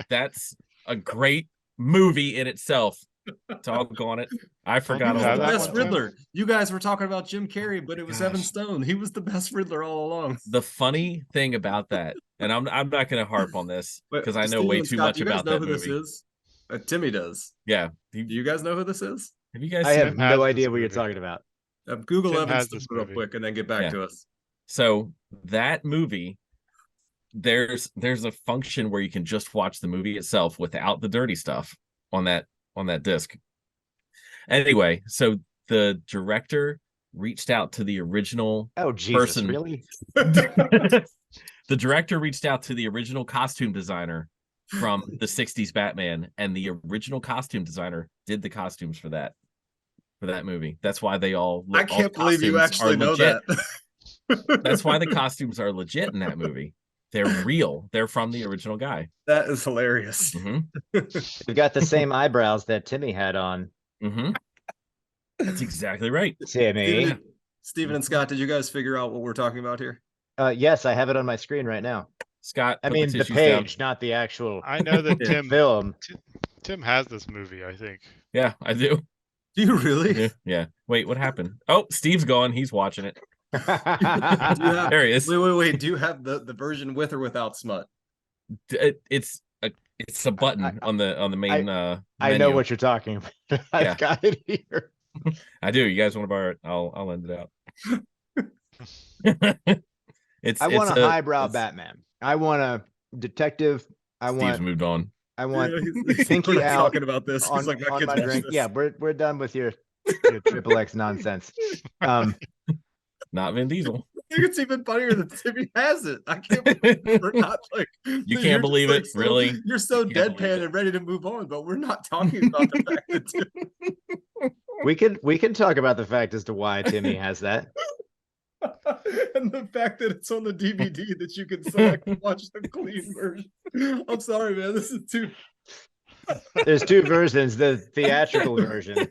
That's a great movie in itself. Doggone it. I forgot Yeah, all The about best one that. too. Riddler. You guys were talking about Jim Carrey, but it was Evan Gosh. Stone. He was the best Riddler all along. The funny thing about that, and I'm not going to harp on this But because I know Steven way and too Scott, much do you guys about know that who this movie. is? Timmy does. Yeah, Do you guys know who this is? Have you guys I seen have Tim has no this idea what you're movie. talking about. Google Tim Evan has this Stone real movie. quick and then get back Yeah. to us. So that movie, there's a function where you can just watch the movie itself without the dirty stuff on that disc. Anyway, so the director reached out to the original Oh Jesus, person. really? The director reached out to the original costume designer from the 60s Batman, and the original costume designer did the costumes for that movie. That's why they all I all the can't believe you costumes actually are know legit. that. That's why the costumes are legit in that movie. They're real. They're from the original guy. That is hilarious. You've got the same eyebrows that Timmy had on. That's exactly right. Timmy. Steven and Scott, did you guys figure out what we're talking about here? Yes, I have it on my screen right now. Scott, I put mean, the tissues down. page, not the actual I know that Yeah. film. Tim has this movie, I think. Yeah, I do. Do you really? Yeah. Wait, what happened? Oh, Steve's gone. He's watching it. Do you have, There he is. wait. Do you have the version with or without smut? It's a button on the main I know menu. what you're talking about. I've Yeah. got it here. I do. You guys want to borrow it? I'll lend it out. I want a highbrow it's- Batman. I want a detective. Steve's moved on. I want He's pinky not out talking about this. on, He's like, I on can't my touch drink. this. Yeah, we're done with your triple X nonsense. Not Vin Diesel. I think it's even funnier that Timmy has it. I can't believe we're not like You that can't you're just, believe like, it, really? You're so You can't believe deadpan it. and ready to move on, but we're not talking about the fact that Tim, We can talk about the fact as to why Timmy has that. and the fact that it's on the DVD that you can select and watch the clean version. I'm sorry, man. This is too. There's two versions. The theatrical version.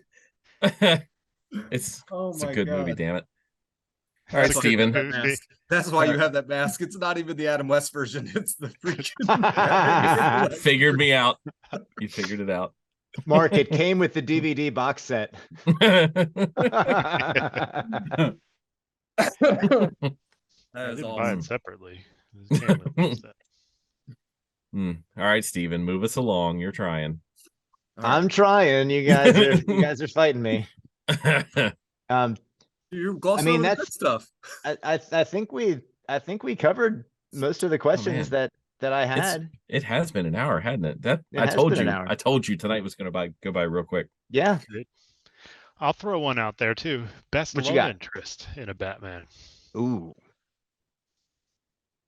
It's Oh a my good movie, God. damn it. All right, That's why Steven. you have that Movie. mask. That's why you have that mask. It's not even the Adam West version. It's the freaking. Figured me out. You figured it out. Mark, it came with the DVD box set. That I is didn't buy awesome. it separately. It came with the set. All right, Steven, move us along. You're trying. I'm trying. You guys are fighting me. You're glossing I mean, over the that's- good stuff. I think we covered most of the questions that I had. It has been an hour, hadn't it? That It I has told been an you. hour. I told you tonight was going to go by real quick. Yeah. I'll throw one out there too. Best What you love got? interest in a Batman. Ooh.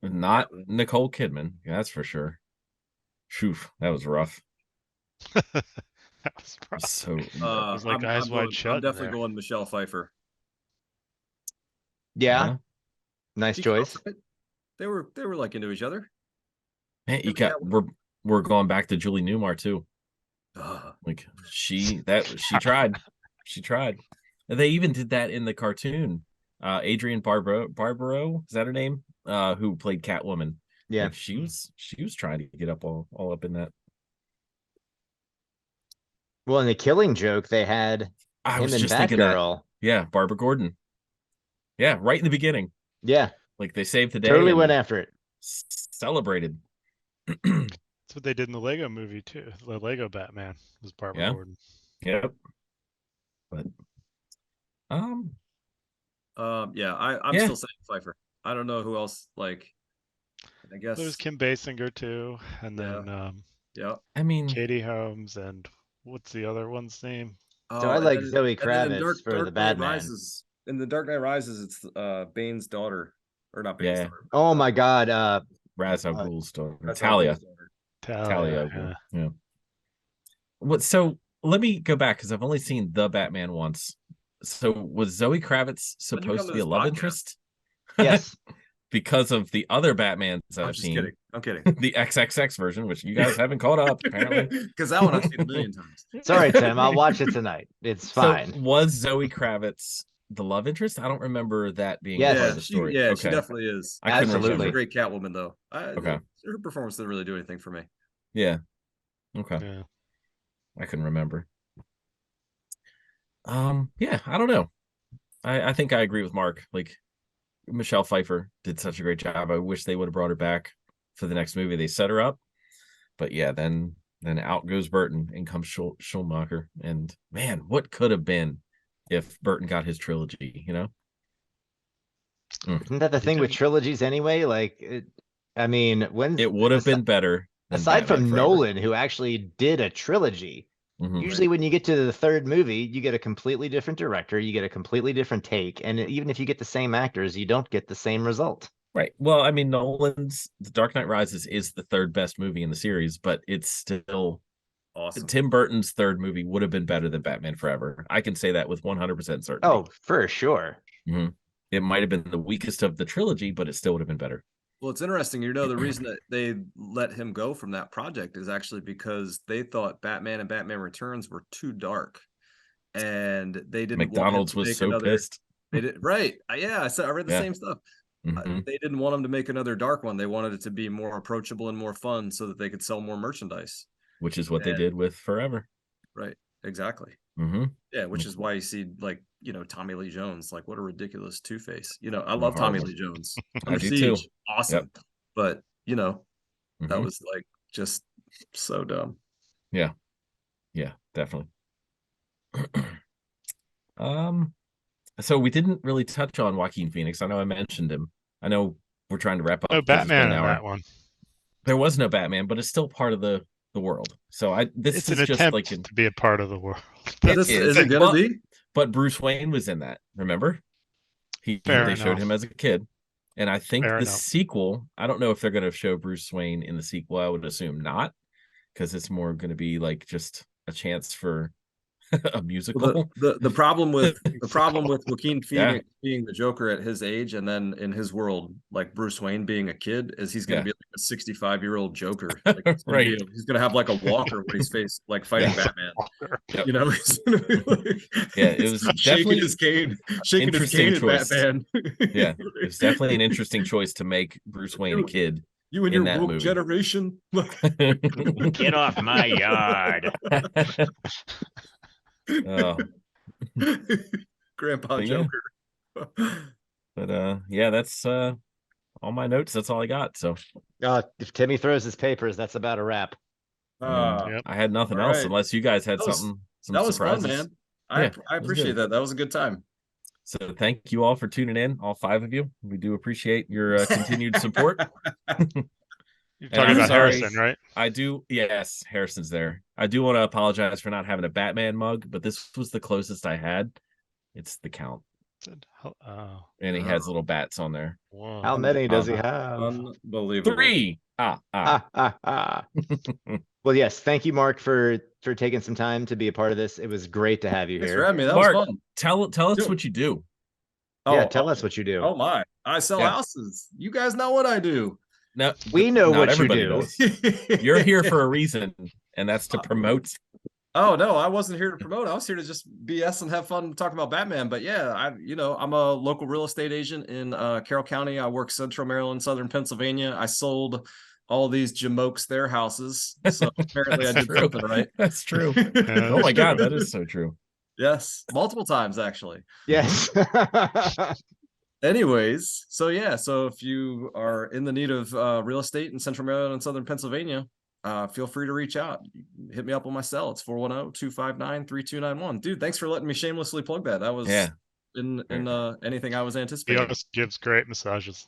Not Nicole Kidman, that's for sure. Phew, that was rough. That was rough. So was like eyes wide shut I'm in definitely there. going Michelle Pfeiffer. Yeah. Nice She choice. felt it. They were like into each other. man, you Yeah, got we're going back to Julie Newmar too. Ugh. Like she tried. She tried. And they even did that in the cartoon. Adrienne Barbaro, is that her name? Who played Catwoman. Yeah. Like, she was trying to get up all up in that. Well, in the Killing Joke, they had I him was and just thinking that. Batgirl. Yeah, Barbara Gordon. Yeah, right in the beginning. Yeah. Like they saved the day. Totally and went after it. celebrated. That's what they did in the Lego movie too. The Lego Batman was Barbara Yeah. Gordon. Yep. But Yeah, I'm Yeah. still saying Pfeiffer. I don't know who else. Like, I guess. There was Kim Basinger too, and Yeah. then Yeah. I mean, Katie Holmes, and what's the other one's name? So I and like then- Zoe and then in Kravitz for the Knight Batman. Rises, in the Dark Knight Rises, it's Bane's daughter, or not Bane's Yeah. daughter. Oh my God. Ra's al Ghul's daughter, That's how Talia. Bane's daughter. Talia. yeah. Yeah. What? So let me go back because I've only seen the Batman once. So was Zoe Kravitz When'd you supposed come to to be a this love podcast? interest? Yes. Because of the other Batmans I'm I've just seen, kidding. I'm kidding. the XXX version, which you guys haven't caught up apparently. Because that one I've seen a million times. Sorry, Tim. I'll watch it tonight. It's fine. So was Zoe Kravitz the love interest? I don't remember that being Yes. part of Yeah, the she, story. she Okay. definitely is. I couldn't Absolutely. She's a remember. great Catwoman, though. Okay. Her performance didn't really do anything for me. Yeah. Okay. Yeah. I can remember. Yeah, I don't know. I think I agree with Mark. Like Michelle Pfeiffer did such a great job. I wish they would have brought her back for the next movie. They set her up, but yeah, then Then out goes Burton, and comes Schumacher. And man, what could have been if Burton got his trilogy? Isn't that the thing with trilogies anyway? Like, I mean, when It would have been better. aside Batman from Forever. Nolan, who actually did a trilogy. Mhm. Usually when you get to the third movie, you get a completely different director, you get a completely different take, and even if you get the same actors, you don't get the same result. Right. Well, I mean, Nolan's The Dark Knight Rises is the third best movie in the series, but it's still Awesome. Tim Burton's third movie would have been better than Batman Forever. I can say that with 100% certainty. Oh, for sure. It might have been the weakest of the trilogy, but it still would have been better. Well, it's interesting. The reason that they let him go from that project is actually because they thought Batman and Batman Returns were too dark, and they didn't. McDonald's was so pissed. They did right. Yeah, I read the Yeah. same stuff. They didn't want him to make another dark one. They wanted it to be more approachable and more fun, so that they could sell more merchandise. Which is what they did with Forever. Right. Exactly. Mm-hmm. Yeah, which is why you see Tommy Lee Jones. Like, what a ridiculous Two-Face. I love Tommy Lee Jones. I do too. Awesome. Yep. But that Mhm. was like just so dumb. Yeah, definitely. So we didn't really touch on Joaquin Phoenix. I know I mentioned him. I know we're trying to wrap up. No 'cause it's been Batman an in hour. that one. There was no Batman, but it's still part of the world. So this It's is an just attempt like to be a part of the world. Is it gonna be? But Bruce Wayne was in that. Remember? They showed him as a kid, and I think the sequel. I don't know if they're going to show Bruce Wayne in the sequel. I would assume not, because it's more going to be like just a chance for a musical. Well, the problem with Joaquin Phoenix being the Joker at his age, and then in his world, like Bruce Wayne being a kid, is he's going to be like a 65-year-old Joker. Like, right. He's going to have like a walker when he's fighting Batman. Yep. He's going to be like, it was shaking his cane at Batman. Yeah, it was definitely an interesting choice to make Bruce Wayne a kid. You and your woke generation. Get off my yard. Grandpa Joker. But that's all my notes. That's all I got. So if Timmy throws his papers, that's about a wrap. I had nothing else unless you guys had something. That was surprises. fun, man. I appreciate that. That was a good time. So thank you all for tuning in, all 5 of you. We do appreciate your continued support. You're talking about Harrison, right? I do. Yes, Harrison's there. I do want to apologize for not having a Batman mug, but this was the closest I had. It's the Count. And he has little bats on there. Whoa. How many does he have? Unbelievable. 3. Well, yes. Thank you, Mark, for taking some time to be a part of this. It was great to have you Thanks here. for having me. That Mark, was fun. Tell us what you do. Tell us what you do. Oh my! I sell houses. You guys know what I do. No, we know what everybody you do. Does. You're here for a reason, and that's to promote. Oh no, I wasn't here to promote. I was here to just BS and have fun talking about Batman. But yeah, I'm a local real estate agent in Carroll County. I work Central Maryland, Southern Pennsylvania. I sold all these jamokes their houses. So apparently I did something right. That's true. Oh my God, that is so true. Yes, multiple times actually. Yes. Anyways, so if you are in the need of real estate in Central Maryland and Southern Pennsylvania, feel free to reach out. Hit me up on my cell. It's 410-259-3291. Dude, thanks for letting me shamelessly plug that. That was in anything I was anticipating. He also gives great massages.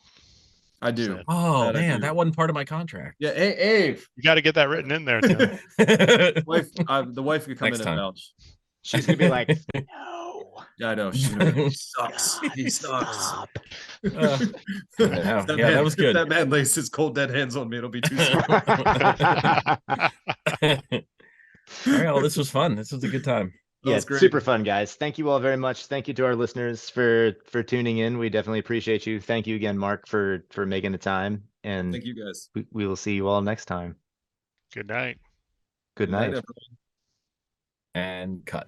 I do. Oh man, that wasn't part of my contract. Yeah, Abe. You got to get that written in there, Tim. The wife could come in and vouch. She's gonna be like, no. Yeah, I know. He sucks. He sucks. That was good. If that man lays his cold dead hands on me, it'll be too soon. All right, well, this was fun. This was a good time. Yeah, super fun, guys. Thank you all very much. Thank you to our listeners for tuning in. We definitely appreciate you. Thank you again, Mark, for making the time. And thank you guys. We will see you all next time. Good night. Good night. Everyone. And cut.